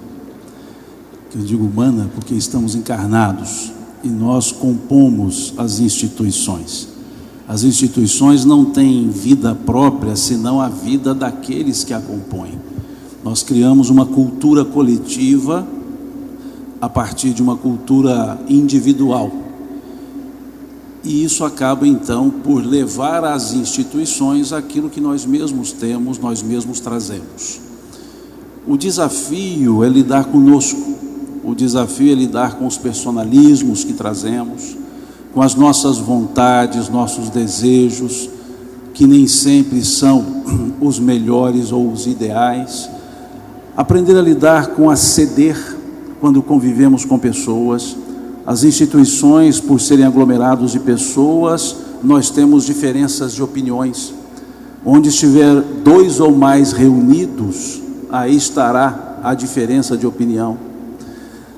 que eu digo humana porque estamos encarnados e nós compomos as instituições. As instituições não têm vida própria, senão a vida daqueles que a compõem. Nós criamos uma cultura coletiva a partir de uma cultura individual. E isso acaba, então, por levar às instituições aquilo que nós mesmos temos, nós mesmos trazemos. O desafio é lidar conosco, o desafio é lidar com os personalismos que trazemos, com as nossas vontades, nossos desejos, que nem sempre são os melhores ou os ideais. Aprender a lidar com a ceder quando convivemos com pessoas. As instituições, por serem aglomerados de pessoas, nós temos diferenças de opiniões. Onde estiver dois ou mais reunidos, aí estará a diferença de opinião.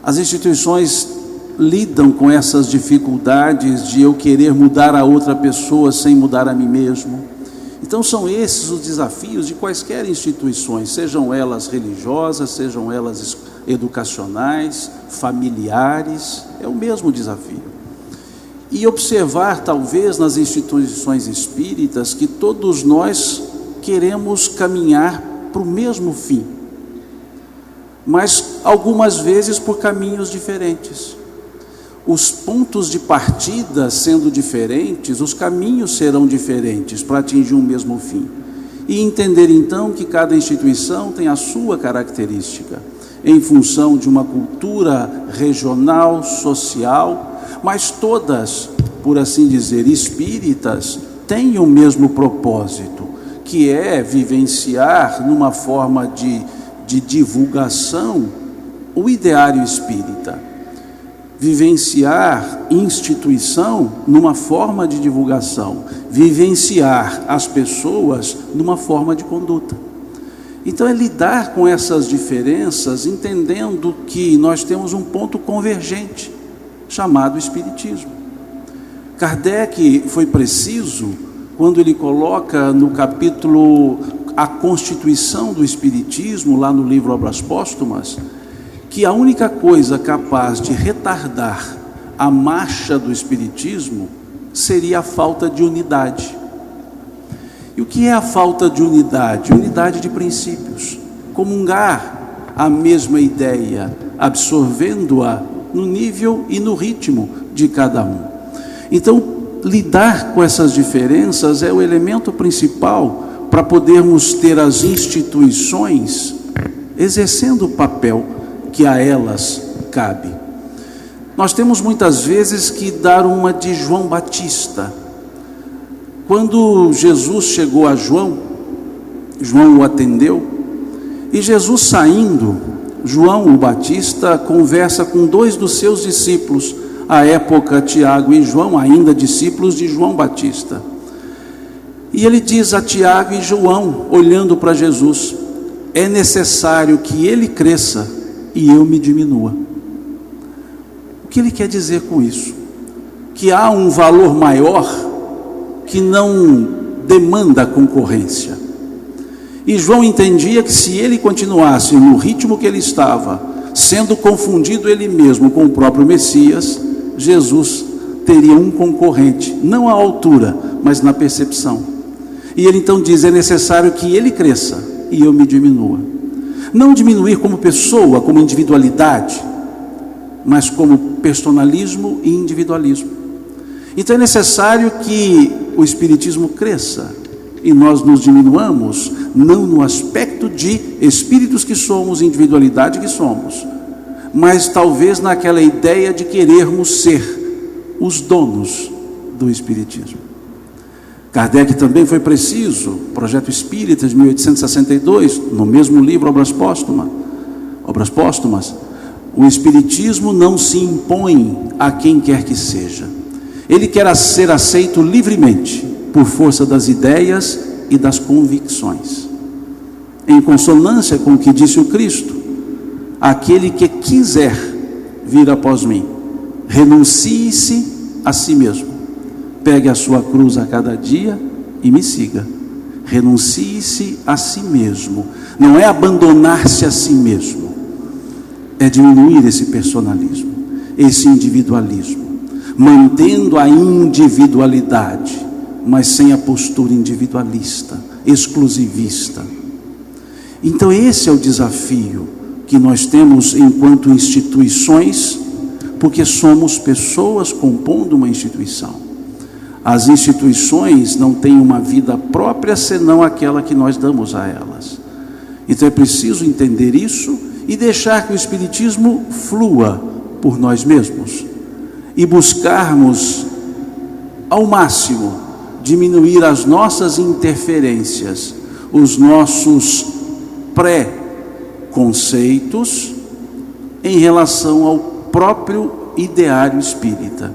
As instituições lidam com essas dificuldades de eu querer mudar a outra pessoa sem mudar a mim mesmo. Então são esses os desafios de quaisquer instituições, sejam elas religiosas, sejam elas educacionais, familiares, é o mesmo desafio. E observar talvez nas instituições espíritas que todos nós queremos caminhar para o mesmo fim, mas algumas vezes por caminhos diferentes. Os pontos de partida sendo diferentes, os caminhos serão diferentes para atingir um mesmo fim. E entender então que cada instituição tem a sua característica, em função de uma cultura regional, social, mas todas, por assim dizer, espíritas, têm o mesmo propósito, que é vivenciar numa forma de divulgação o ideário espírita. Vivenciar instituição numa forma de divulgação, vivenciar as pessoas numa forma de conduta. Então é lidar com essas diferenças, entendendo que nós temos um ponto convergente, chamado Espiritismo. Kardec foi preciso, quando ele coloca no capítulo A Constituição do Espiritismo, lá no livro Obras Póstumas, que a única coisa capaz de retardar a marcha do Espiritismo seria a falta de unidade. E o que é a falta de unidade? Unidade de princípios. Comungar a mesma ideia, absorvendo-a no nível e no ritmo de cada um. Então, lidar com essas diferenças é o elemento principal para podermos ter as instituições exercendo o papel que a elas cabe. Nós temos muitas vezes que dar uma de João Batista. Quando Jesus chegou a João, João o atendeu, e Jesus saindo, João o Batista conversa com dois dos seus discípulos, à época Tiago e João, ainda discípulos de João Batista. E ele diz a Tiago e João, olhando para Jesus: é necessário que ele cresça e eu me diminua. O que ele quer dizer com isso? Que há um valor maior que não demanda concorrência. E João entendia que se ele continuasse no ritmo que ele estava, sendo confundido ele mesmo com o próprio Messias, Jesus teria um concorrente, não à altura, mas na percepção. E ele então diz: é necessário que ele cresça e eu me diminua. Não diminuir como pessoa, como individualidade, mas como personalismo e individualismo. Então é necessário que o Espiritismo cresça e nós nos diminuamos, não no aspecto de espíritos que somos, individualidade que somos, mas talvez naquela ideia de querermos ser os donos do Espiritismo. Kardec também foi preciso, Projeto Espírita de 1862, no mesmo livro Obras Póstumas, o Espiritismo não se impõe a quem quer que seja. Ele quer ser aceito livremente, por força das ideias e das convicções. Em consonância com o que disse o Cristo: aquele que quiser vir após mim, renuncie-se a si mesmo, pegue a sua cruz a cada dia e me siga. Renuncie-se a si mesmo, não é abandonar-se a si mesmo, é diminuir esse personalismo, esse individualismo, mantendo a individualidade, mas sem a postura individualista, exclusivista. Então esse é o desafio que nós temos enquanto instituições, porque somos pessoas compondo uma instituição. As instituições não têm uma vida própria senão aquela que nós damos a elas. Então é preciso entender isso e deixar que o Espiritismo flua por nós mesmos e buscarmos ao máximo diminuir as nossas interferências, os nossos pré-conceitos em relação ao próprio ideário espírita.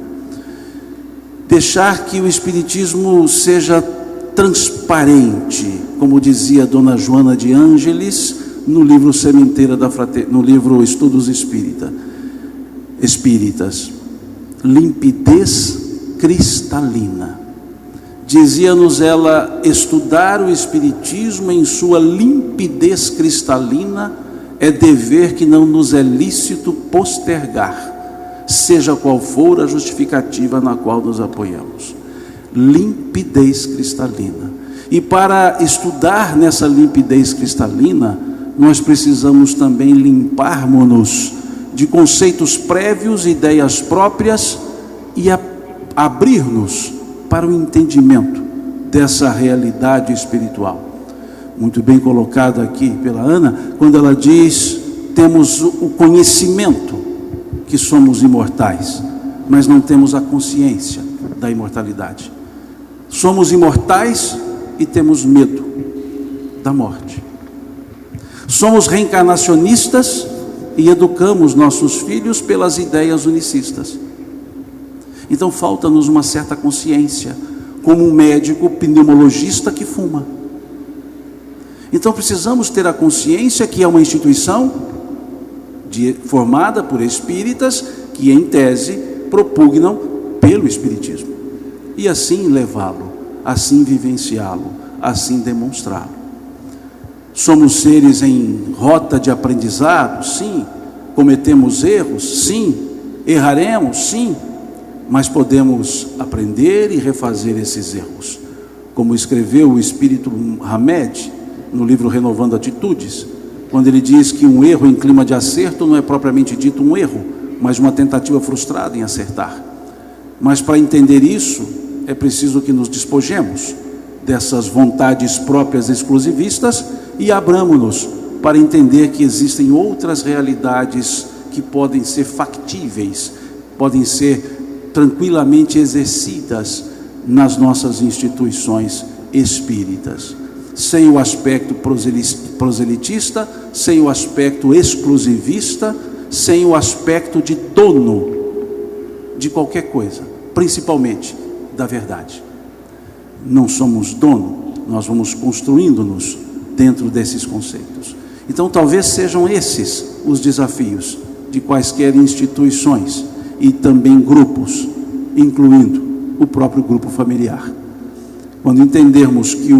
Deixar que o Espiritismo seja transparente, como dizia Dona Joana de Ângeles no livro Sementeira da no livro Estudos Espíritas, limpidez cristalina. Dizia-nos ela: estudar o Espiritismo em sua limpidez cristalina é dever que não nos é lícito postergar, seja qual for a justificativa na qual nos apoiamos. Limpidez cristalina. E para estudar nessa limpidez cristalina, nós precisamos também limparmos-nos de conceitos prévios, ideias próprias, e abrir-nos para o entendimento dessa realidade espiritual. Muito bem colocado aqui pela Ana, quando ela diz: temos o conhecimento que somos imortais, mas não temos a consciência da imortalidade. Somos imortais e temos medo da morte. Somos reencarnacionistas e educamos nossos filhos pelas ideias unicistas. Então falta-nos uma certa consciência, como um médico pneumologista que fuma. Então precisamos ter a consciência que é uma instituição formada por espíritas que, em tese, propugnam pelo Espiritismo, e assim levá-lo, assim vivenciá-lo, assim demonstrá-lo. Somos seres em rota de aprendizado, sim. Cometemos erros, sim. Erraremos, sim. Mas podemos aprender e refazer esses erros, como escreveu o Espírito Hamed no livro Renovando Atitudes, quando ele diz que um erro em clima de acerto não é propriamente dito um erro, mas uma tentativa frustrada em acertar. Mas para entender isso, é preciso que nos despojemos dessas vontades próprias exclusivistas e abramos-nos para entender que existem outras realidades que podem ser factíveis, podem ser tranquilamente exercidas nas nossas instituições espíritas, sem o aspecto proselitista, sem o aspecto exclusivista, sem o aspecto de dono de qualquer coisa, principalmente da verdade. Não somos dono, nós vamos construindo-nos dentro desses conceitos. Então talvez sejam esses os desafios de quaisquer instituições e também grupos, incluindo o próprio grupo familiar. Quando entendermos que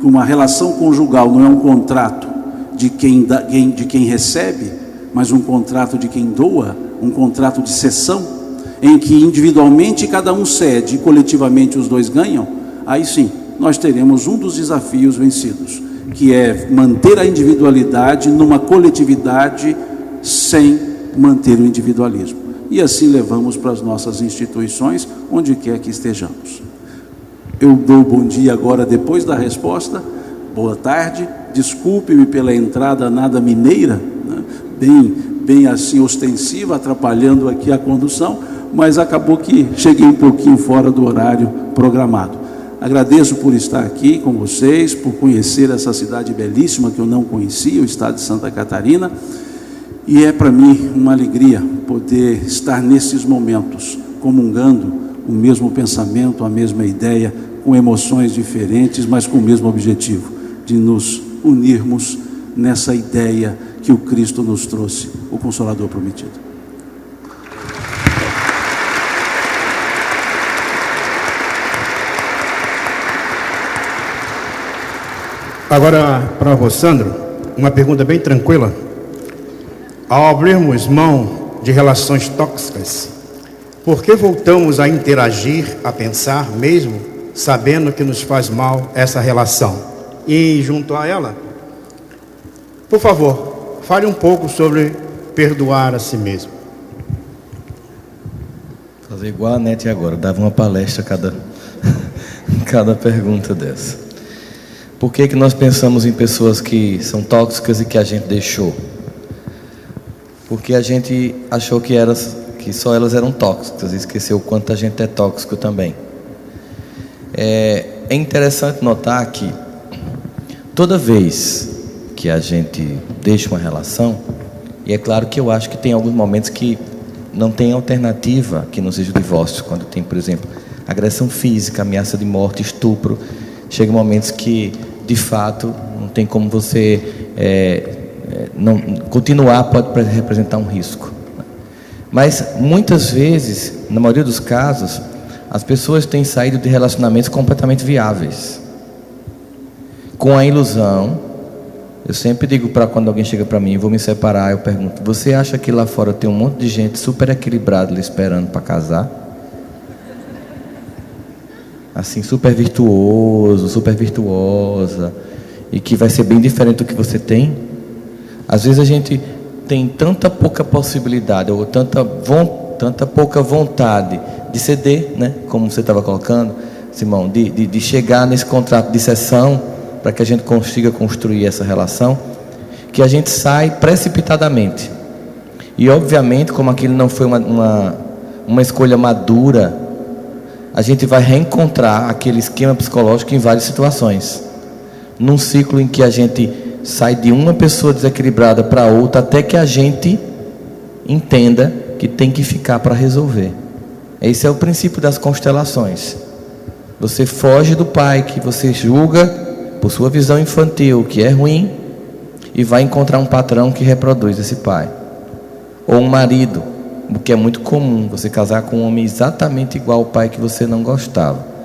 uma relação conjugal não é um contrato de quem recebe, mas um contrato de quem doa, um contrato de cessão, em que individualmente cada um cede e coletivamente os dois ganham, aí sim, nós teremos um dos desafios vencidos, que é manter a individualidade numa coletividade sem manter o individualismo. E assim levamos para as nossas instituições, onde quer que estejamos. Eu dou bom dia agora, depois da resposta. Boa tarde, desculpe-me pela entrada nada mineira, né? bem assim ostensiva, atrapalhando aqui a condução, mas acabou que cheguei um pouquinho fora do horário programado. Agradeço por estar aqui com vocês, por conhecer essa cidade belíssima que eu não conhecia, o estado de Santa Catarina, e é para mim uma alegria poder estar nesses momentos, comungando o mesmo pensamento, a mesma ideia, com emoções diferentes, mas com o mesmo objetivo, de nos unirmos nessa ideia que o Cristo nos trouxe, o Consolador prometido. Agora, para o Rossandro, uma pergunta bem tranquila. Ao abrirmos mão de relações tóxicas, por que voltamos a interagir, a pensar, mesmo sabendo que nos faz mal essa relação? E junto a ela, por favor, fale um pouco sobre perdoar a si mesmo. Fazer igual a NET agora, dava uma palestra cada pergunta dessa. Por que nós pensamos em pessoas que são tóxicas e que a gente deixou? Porque a gente achou que só elas eram tóxicas e esqueceu o quanto a gente é tóxico também. É interessante notar que toda vez que a gente deixa uma relação, e é claro que eu acho que tem alguns momentos que não tem alternativa que não seja o divórcio, quando tem, por exemplo, agressão física, ameaça de morte, estupro, chega momentos que, de fato, não tem como você não continuar, pode representar um risco. Mas, muitas vezes, na maioria dos casos, as pessoas têm saído de relacionamentos completamente viáveis, com a ilusão. Eu sempre digo, para quando alguém chega para mim e vou me separar, eu pergunto: você acha que lá fora tem um monte de gente super equilibrada ali esperando para casar? Assim, super virtuoso, super virtuosa, e que vai ser bem diferente do que você tem? Às vezes a gente tem tanta pouca possibilidade, ou tanta pouca vontade de ceder, né? Como você estava colocando, Simão, de chegar nesse contrato de cessão, para que a gente consiga construir essa relação, que a gente sai precipitadamente. E obviamente, como aquilo não foi uma escolha madura, a gente vai reencontrar aquele esquema psicológico em várias situações, num ciclo em que a gente sai de uma pessoa desequilibrada para outra, até que a gente entenda que tem que ficar para resolver. Esse é o princípio das constelações. Você foge do pai que você julga por sua visão infantil, que é ruim, e vai encontrar um patrão que reproduz esse pai, ou um marido, o que é muito comum, você casar com um homem exatamente igual ao pai que você não gostava.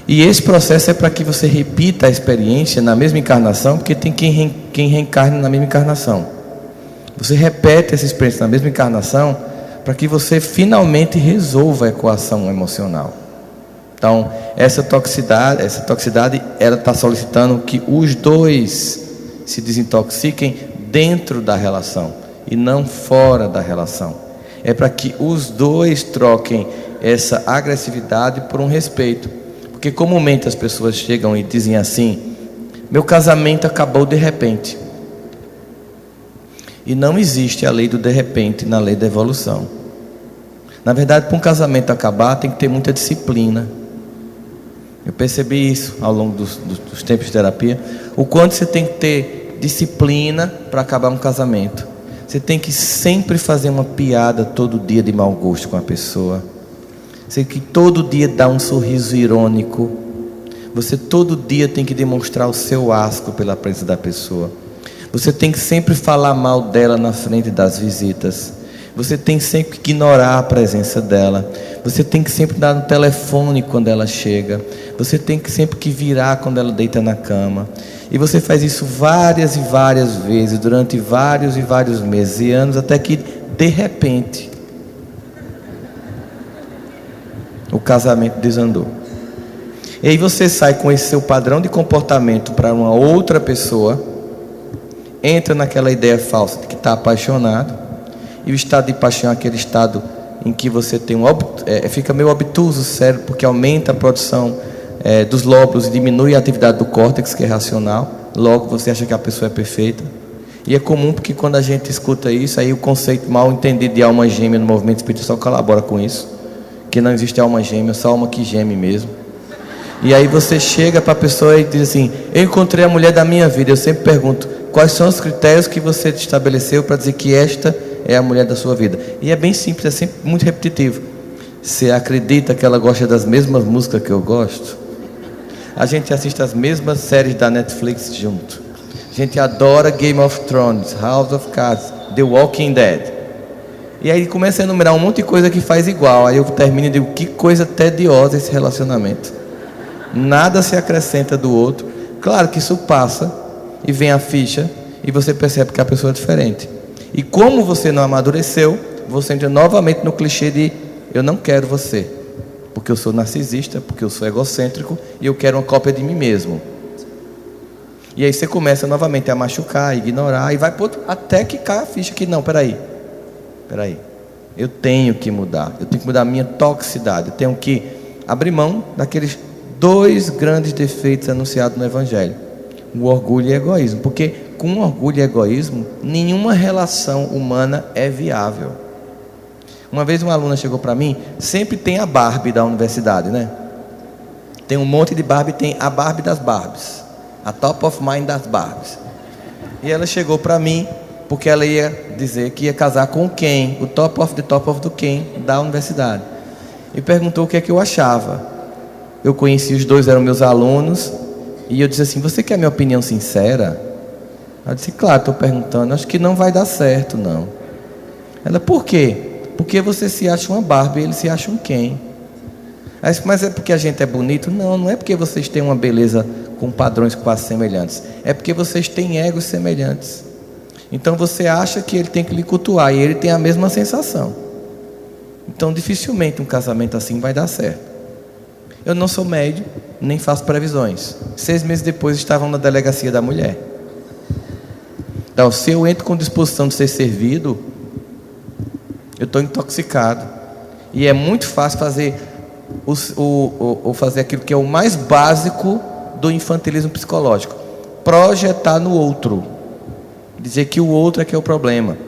E esse processo é para que você repita a experiência na mesma encarnação, porque tem quem reencarne na mesma encarnação. Você repete essa experiência na mesma encarnação para que você finalmente resolva a equação emocional. Então, essa toxicidade, ela está solicitando que os dois se desintoxiquem dentro da relação e não fora da relação. É para que os dois troquem essa agressividade por um respeito. Porque comumente as pessoas chegam e dizem assim: meu casamento acabou de repente. E não existe a lei do de repente na lei da evolução. Na verdade, para um casamento acabar, tem que ter muita disciplina. Eu percebi isso ao longo dos tempos de terapia, o quanto você tem que ter disciplina para acabar um casamento. Você tem que sempre fazer uma piada todo dia de mau gosto com a pessoa. Você tem que todo dia dar um sorriso irônico. Você todo dia tem que demonstrar o seu asco pela presença da pessoa. Você tem que sempre falar mal dela na frente das visitas. Você tem sempre que ignorar a presença dela. Você tem que sempre dar no telefone quando ela chega. Você tem que sempre que virar quando ela deita na cama. E você faz isso várias e várias vezes, durante vários e vários meses e anos, até que, de repente, o casamento desandou. E aí você sai com esse seu padrão de comportamento para uma outra pessoa, entra naquela ideia falsa de que está apaixonado, e o estado de paixão é aquele estado em que você tem fica meio obtuso o cérebro, porque aumenta a produção dos lóbulos e diminui a atividade do córtex, que é racional. Logo você acha que a pessoa é perfeita. E é comum porque quando a gente escuta isso, aí o conceito mal entendido de alma gêmea no movimento espírita só colabora com isso, que não existe alma gêmea, só alma que geme mesmo. E aí você chega para a pessoa e diz assim: eu encontrei a mulher da minha vida. Eu sempre pergunto: quais são os critérios que você estabeleceu para dizer que esta é a mulher da sua vida? E é bem simples, é sempre muito repetitivo. Você acredita que ela gosta das mesmas músicas que eu gosto? A gente assiste as mesmas séries da Netflix junto. A gente adora Game of Thrones, House of Cards, The Walking Dead. E aí começa a enumerar um monte de coisa que faz igual. Aí eu termino e digo: que coisa tediosa esse relacionamento. Nada se acrescenta do outro. Claro que isso passa e vem a ficha e você percebe que a pessoa é diferente. E como você não amadureceu, você entra novamente no clichê de: eu não quero você, porque eu sou narcisista, porque eu sou egocêntrico e eu quero uma cópia de mim mesmo. E aí você começa novamente a machucar, a ignorar, e vai por outro, até que cai a ficha que não, peraí, eu tenho que mudar, eu tenho que mudar a minha toxicidade, eu tenho que abrir mão daqueles 2 grandes defeitos anunciados no Evangelho: o orgulho e o egoísmo. Porque com orgulho e egoísmo, nenhuma relação humana é viável. Uma vez uma aluna chegou para mim, sempre tem a Barbie da universidade, né? Tem um monte de Barbie, tem a Barbie das Barbies, a top of mind das Barbies. E ela chegou para mim, porque ela ia dizer que ia casar com o Ken, o top of the Ken da universidade. E perguntou o que é que eu achava. Eu conheci os 2, eram meus alunos, e eu disse assim: você quer minha opinião sincera? Ela disse: claro, estou perguntando. Acho que não vai dar certo, não. Ela: por quê? Porque você se acha uma Barbie e ele se acha um Ken. Aí, mas é porque a gente é bonito? Não, não é porque vocês têm uma beleza com padrões quase semelhantes. É porque vocês têm egos semelhantes. Então você acha que ele tem que lhe cultuar, e ele tem a mesma sensação. Então dificilmente um casamento assim vai dar certo. Eu não sou médium, nem faço previsões. 6 meses depois estavam na delegacia da mulher. Então, se eu entro com disposição de ser servido, eu estou intoxicado. E é muito fácil fazer fazer aquilo que é o mais básico do infantilismo psicológico: projetar no outro, dizer que o outro é que é o problema.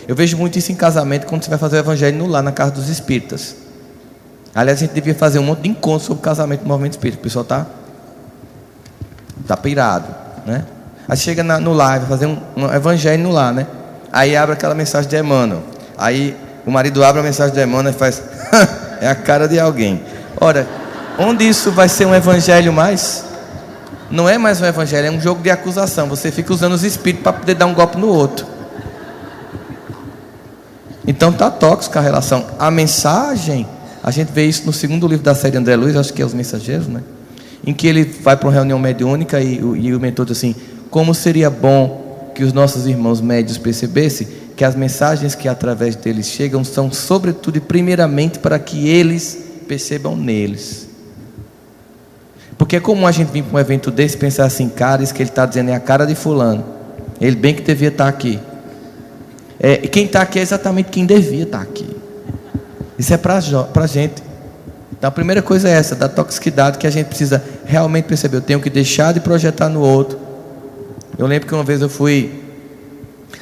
Eu vejo muito isso em casamento, quando você vai fazer o evangelho no lar, na casa dos espíritas. Aliás, a gente devia fazer um monte de encontros sobre casamento no movimento espírita. O pessoal tá pirado, né? Aí chega no lar, vai fazer um evangelho no lar, né? Aí abre aquela mensagem de Emmanuel. Aí o marido abre a mensagem de Emmanuel e faz é a cara de alguém. Ora, onde isso vai ser um evangelho mais? Não é mais um evangelho, é um jogo de acusação. Você fica usando os espíritos para poder dar um golpe no outro. Então está tóxica a relação. A mensagem, a gente vê isso no 2º livro da série André Luiz, acho que é Os Mensageiros, né? Em que ele vai para uma reunião mediúnica e o mentor diz assim: como seria bom que os nossos irmãos médios percebessem que as mensagens que através deles chegam são sobretudo e primeiramente para que eles percebam neles. Porque é comum a gente vir para um evento desse e pensar assim: cara, isso que ele está dizendo é a cara de fulano, ele bem que devia estar aqui. E quem está aqui é exatamente quem devia estar aqui. Isso é para a gente. Então a primeira coisa é essa, da toxicidade, que a gente precisa realmente perceber. Eu tenho que deixar de projetar no outro. Eu lembro que uma vez eu fui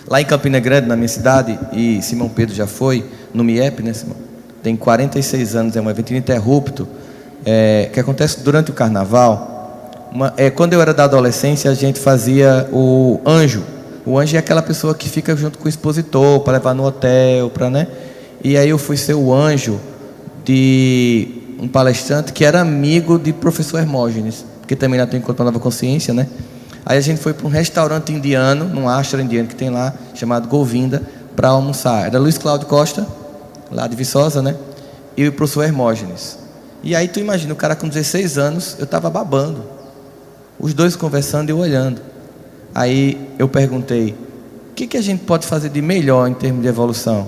lá em Campina Grande, na minha cidade, e Simão Pedro já foi, no MIEP, né, Simão? Tem 46 anos, é um evento ininterrupto, que acontece durante o carnaval. Quando eu era da adolescência, a gente fazia o anjo. O anjo é aquela pessoa que fica junto com o expositor, para levar no hotel, né? E aí eu fui ser o anjo de um palestrante que era amigo de professor Hermógenes, porque também lá tem encontro para Nova Consciência, né? Aí a gente foi para um restaurante indiano, num ashram indiano que tem lá, chamado Govinda, para almoçar. Era Luiz Cláudio Costa, lá de Viçosa, né? E o professor Hermógenes. E aí tu imagina, o cara com 16 anos, eu estava babando. Os dois conversando e eu olhando. Aí eu perguntei, o que a gente pode fazer de melhor em termos de evolução?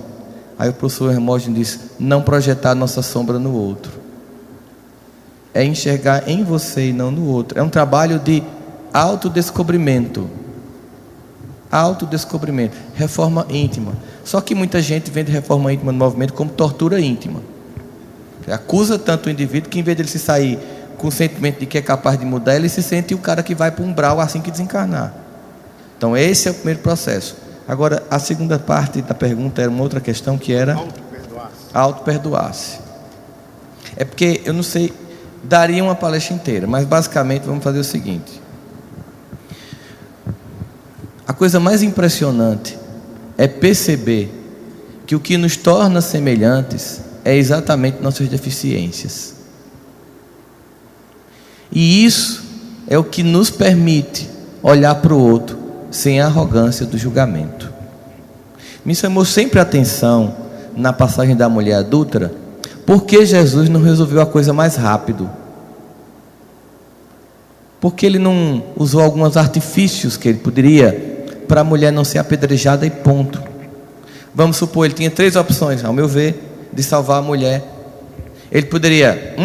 Aí o professor Hermógenes disse, não projetar nossa sombra no outro. É enxergar em você e não no outro. É um trabalho de autodescobrimento. Autodescobrimento. Reforma íntima. Só que muita gente vende reforma íntima no movimento como tortura íntima. Acusa tanto o indivíduo que, em vez de ele se sair com o sentimento de que é capaz de mudar, ele se sente o cara que vai para um umbral assim que desencarnar. Então esse é o primeiro processo. Agora, a segunda parte da pergunta era uma outra questão, que era auto-perdoar-se. É porque, eu não sei, daria uma palestra inteira, mas basicamente vamos fazer o seguinte. A coisa mais impressionante é perceber que o que nos torna semelhantes é exatamente nossas deficiências. E isso é o que nos permite olhar para o outro sem a arrogância do julgamento. Me chamou sempre a atenção, na passagem da mulher adúltera, porque Jesus não resolveu a coisa mais rápido. Porque ele não usou alguns artifícios que ele poderia, para a mulher não ser apedrejada e ponto. Vamos supor, ele tinha 3 opções, ao meu ver, de salvar a mulher. Ele poderia,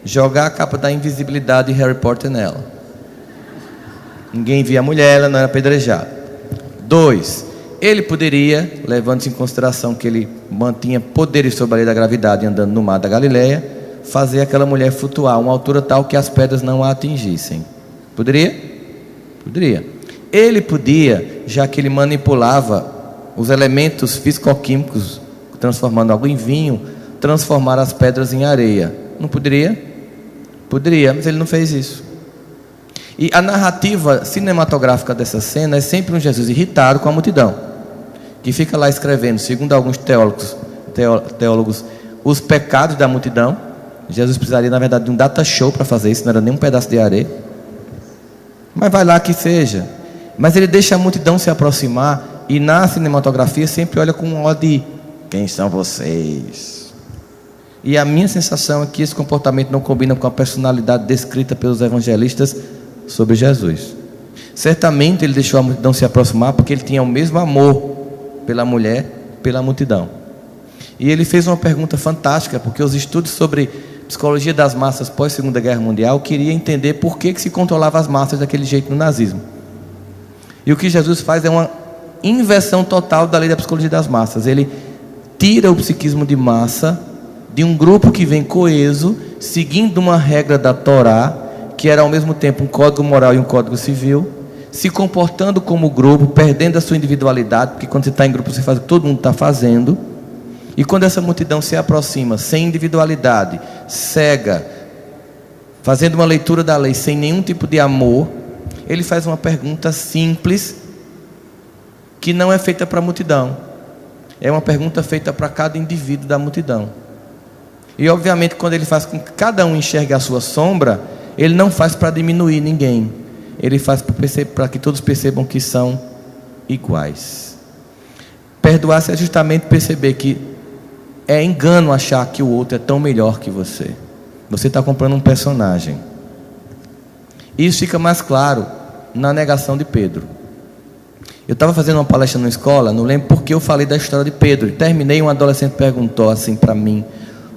jogar a capa da invisibilidade de Harry Potter nela. Ninguém via a mulher, ela não era apedrejada. 2, ele poderia, levando-se em consideração que ele mantinha poderes sobre a lei da gravidade andando no mar da Galileia, fazer aquela mulher flutuar a uma altura tal que as pedras não a atingissem. Poderia? Poderia. Ele podia, já que ele manipulava os elementos físico-químicos, transformando algo em vinho, transformar as pedras em areia. Não poderia? Poderia, mas ele não fez isso. E a narrativa cinematográfica dessa cena é sempre um Jesus irritado com a multidão, que fica lá escrevendo, segundo alguns teólogos, os pecados da multidão. Jesus precisaria, na verdade, de um data show para fazer isso, não era nem um pedaço de areia. Mas vai lá que seja. Mas ele deixa a multidão se aproximar, e na cinematografia sempre olha com um olhar de: quem são vocês? E a minha sensação é que esse comportamento não combina com a personalidade descrita pelos evangelistas sobre Jesus. Certamente ele deixou a multidão se aproximar porque ele tinha o mesmo amor pela mulher, pela multidão. E ele fez uma pergunta fantástica, porque os estudos sobre psicologia das massas pós Segunda Guerra Mundial queria entender por que se controlava as massas daquele jeito no nazismo. E o que Jesus faz é uma inversão total da lei da psicologia das massas. Ele tira o psiquismo de massa de um grupo que vem coeso, seguindo uma regra da Torá, que era ao mesmo tempo um código moral e um código civil, se comportando como grupo, perdendo a sua individualidade, porque quando você está em grupo você faz o que todo mundo está fazendo. E quando essa multidão se aproxima sem individualidade, cega, fazendo uma leitura da lei sem nenhum tipo de amor, ele faz uma pergunta simples, que não é feita para a multidão, é uma pergunta feita para cada indivíduo da multidão. E obviamente quando ele faz com que cada um enxergue a sua sombra, ele não faz para diminuir ninguém, ele faz para que todos percebam que são iguais. Perdoar-se é justamente perceber que é engano achar que o outro é tão melhor que você. Você está comprando um personagem. Isso fica mais claro na negação de Pedro. Eu estava fazendo uma palestra na escola, não lembro porque eu falei da história de Pedro. Terminei, um adolescente perguntou assim para mim: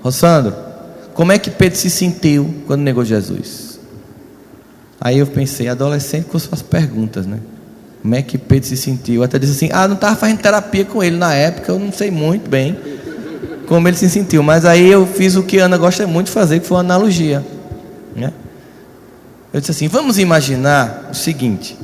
Rossandro, como é que Pedro se sentiu quando negou Jesus? Aí eu pensei, adolescente com suas perguntas, né? Como é que Pedro se sentiu? Eu até disse assim, não estava fazendo terapia com ele na época, eu não sei muito bem como ele se sentiu. Mas aí eu fiz o que a Ana gosta muito de fazer, que foi uma analogia, né? Eu disse assim, vamos imaginar o seguinte,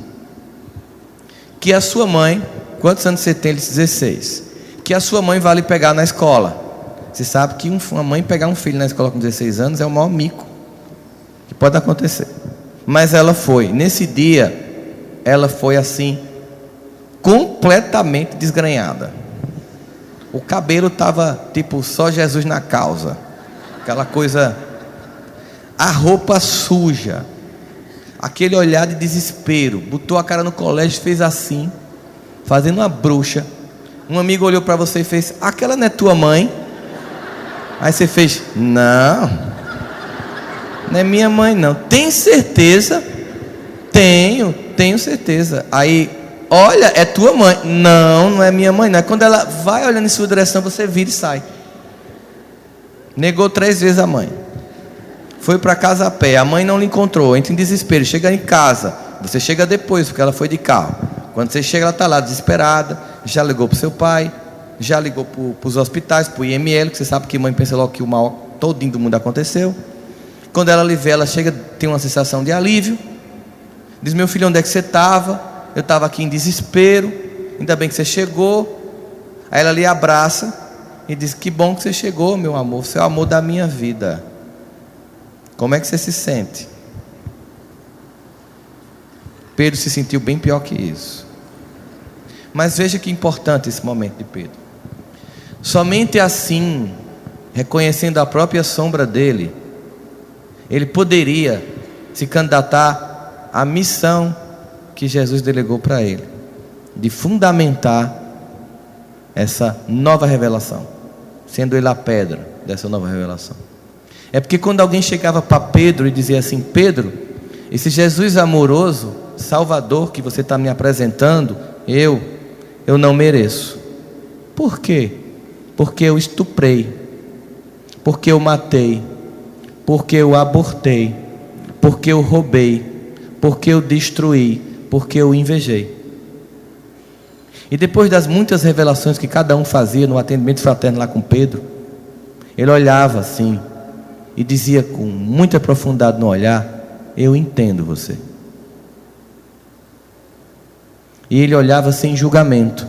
que a sua mãe, quantos anos você tem? Ele disse 16. Que a sua mãe vai lhe pegar na escola. Você sabe que uma mãe pegar um filho na escola com 16 anos é o maior mico que pode acontecer. Mas ela foi, nesse dia, ela foi assim, completamente desgrenhada. O cabelo estava tipo só Jesus na causa, aquela coisa, a roupa suja, aquele olhar de desespero, botou a cara no colégio, fez assim, fazendo uma bruxa, Um amigo olhou para você e fez: aquela não é tua mãe? Aí você fez: não, não é minha mãe não. Tem certeza? Tenho certeza. Aí, olha, é tua mãe. Não, não é minha mãe não. Aí, quando ela vai olhando em sua direção, você vira e sai. Negou 3 vezes a mãe. Foi para casa a pé, a mãe não lhe encontrou, entra em desespero, chega em casa. Você chega depois, porque ela foi de carro. Quando você chega, ela está lá desesperada. Já ligou para o seu pai, já ligou para os hospitais, para o IML, que você sabe que mãe pensa logo que o mal todinho do mundo aconteceu. Quando ela lhe vê, ela chega, tem uma sensação de alívio. Diz: meu filho, onde é que você estava? Eu estava aqui em desespero, ainda bem que você chegou. Aí ela lhe abraça e diz: que bom que você chegou, meu amor, você é o amor da minha vida. Como é que você se sente? Pedro se sentiu bem pior que isso. Mas veja que importante esse momento de Pedro. Somente assim, reconhecendo a própria sombra dele, ele poderia se candidatar à missão que Jesus delegou para ele, de fundamentar essa nova revelação, sendo ele a pedra dessa nova revelação. É porque quando alguém chegava para Pedro e dizia assim: Pedro, esse Jesus amoroso, Salvador que você está me apresentando, eu não mereço. Por quê? Porque eu estuprei, porque eu matei, porque eu abortei, porque eu roubei, porque eu destruí, porque eu invejei. E depois das muitas revelações que cada um fazia no atendimento fraterno lá com Pedro, ele olhava assim e dizia com muita profundidade no olhar: eu entendo você. E ele olhava sem julgamento.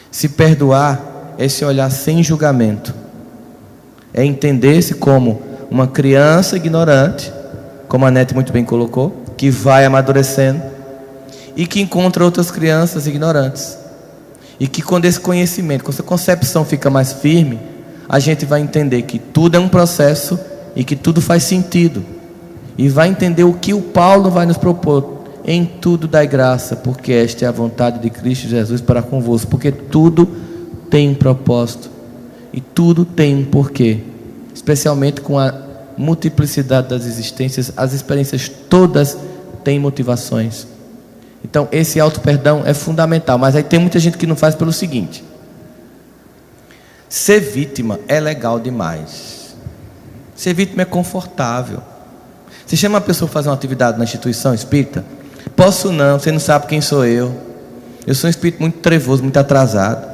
Se perdoar é se olhar sem julgamento, é entender-se como uma criança ignorante, como a Nete muito bem colocou, que vai amadurecendo e que encontra outras crianças ignorantes, e que quando esse conhecimento, quando essa concepção fica mais firme, a gente vai entender que tudo é um processo e que tudo faz sentido, e vai entender o que o Paulo vai nos propor: em tudo dai graça, porque esta é a vontade de Cristo Jesus para convosco. Porque tudo tem um propósito e tudo tem um porquê, especialmente com a multiplicidade das existências. As experiências todas têm motivações. Então esse auto-perdão é fundamental. Mas aí tem muita gente que não faz pelo seguinte: ser vítima é legal demais, ser vítima é confortável. Você chama uma pessoa para fazer uma atividade na instituição espírita: posso não, você não sabe quem sou eu sou um espírito muito trevoso, muito atrasado.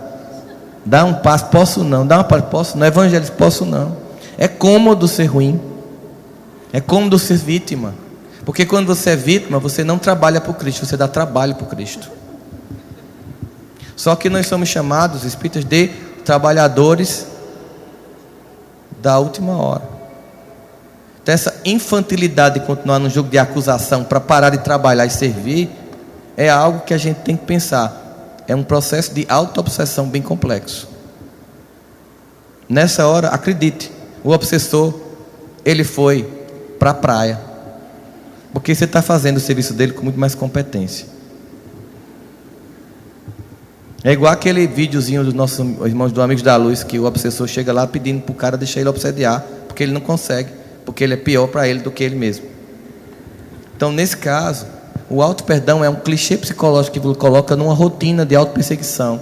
Dá um passo, posso não, dá uma passo, posso não, evangelho, posso não. É cômodo ser ruim, é cômodo ser vítima, porque quando você é vítima, você não trabalha por Cristo, você dá trabalho por Cristo. Só que nós somos chamados, espíritas, de trabalhadores da última hora. Então essa infantilidade de continuar no jogo de acusação para parar de trabalhar e servir é algo que a gente tem que pensar. É um processo de auto-obsessão bem complexo. Nessa hora, acredite, o obsessor, ele foi para a praia, porque você está fazendo o serviço dele com muito mais competência. É igual aquele videozinho dos nossos irmãos do Amigos da Luz, que o obsessor chega lá pedindo para o cara deixar ele obsediar, porque ele não consegue, porque ele é pior para ele do que ele mesmo. Então, nesse caso, o auto-perdão é um clichê psicológico que coloca numa rotina de auto-perseguição.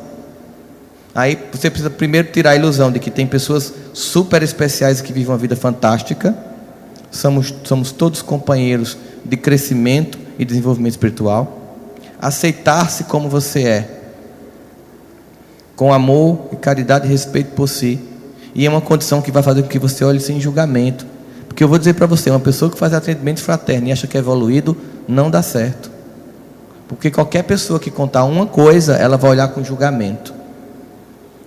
Aí você precisa primeiro tirar a ilusão de que tem pessoas super especiais que vivem uma vida fantástica. Somos todos companheiros de crescimento e desenvolvimento espiritual. Aceitar-se como você é, com amor, caridade e respeito por si. E é uma condição que vai fazer com que você olhe sem julgamento. Porque eu vou dizer para você, uma pessoa que faz atendimento fraterno e acha que é evoluído, não dá certo. Porque qualquer pessoa que contar uma coisa, ela vai olhar com julgamento,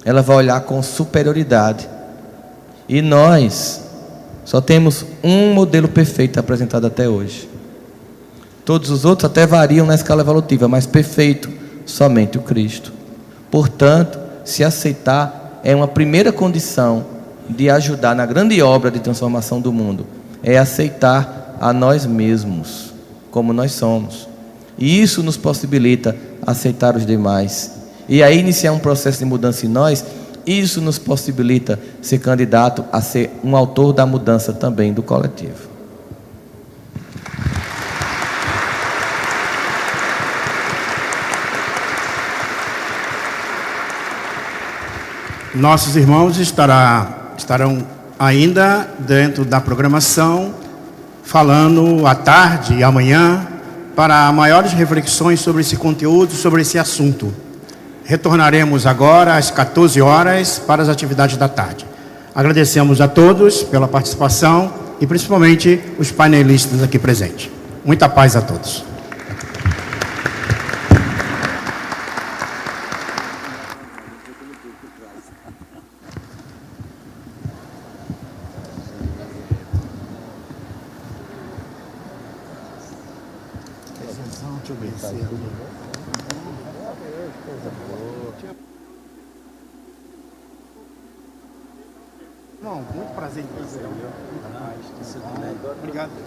ela vai olhar com superioridade. E nós só temos um modelo perfeito apresentado até hoje. Todos os outros até variam na escala evolutiva, mas perfeito somente o Cristo. Portanto, se aceitar é uma primeira condição de ajudar na grande obra de transformação do mundo. É aceitar a nós mesmos como nós somos. E isso nos possibilita aceitar os demais. e aí iniciar um processo de mudança em nós, isso nos possibilita ser candidato a ser um autor da mudança também do coletivo. Nossos irmãos estarão ainda dentro da programação, falando à tarde e amanhã, para maiores reflexões sobre esse conteúdo, sobre esse assunto. Retornaremos agora às 14 horas para as atividades da tarde. Agradecemos a todos pela participação e principalmente os painelistas aqui presentes. Muita paz a todos. Não, muito prazer em conhecer. Obrigado.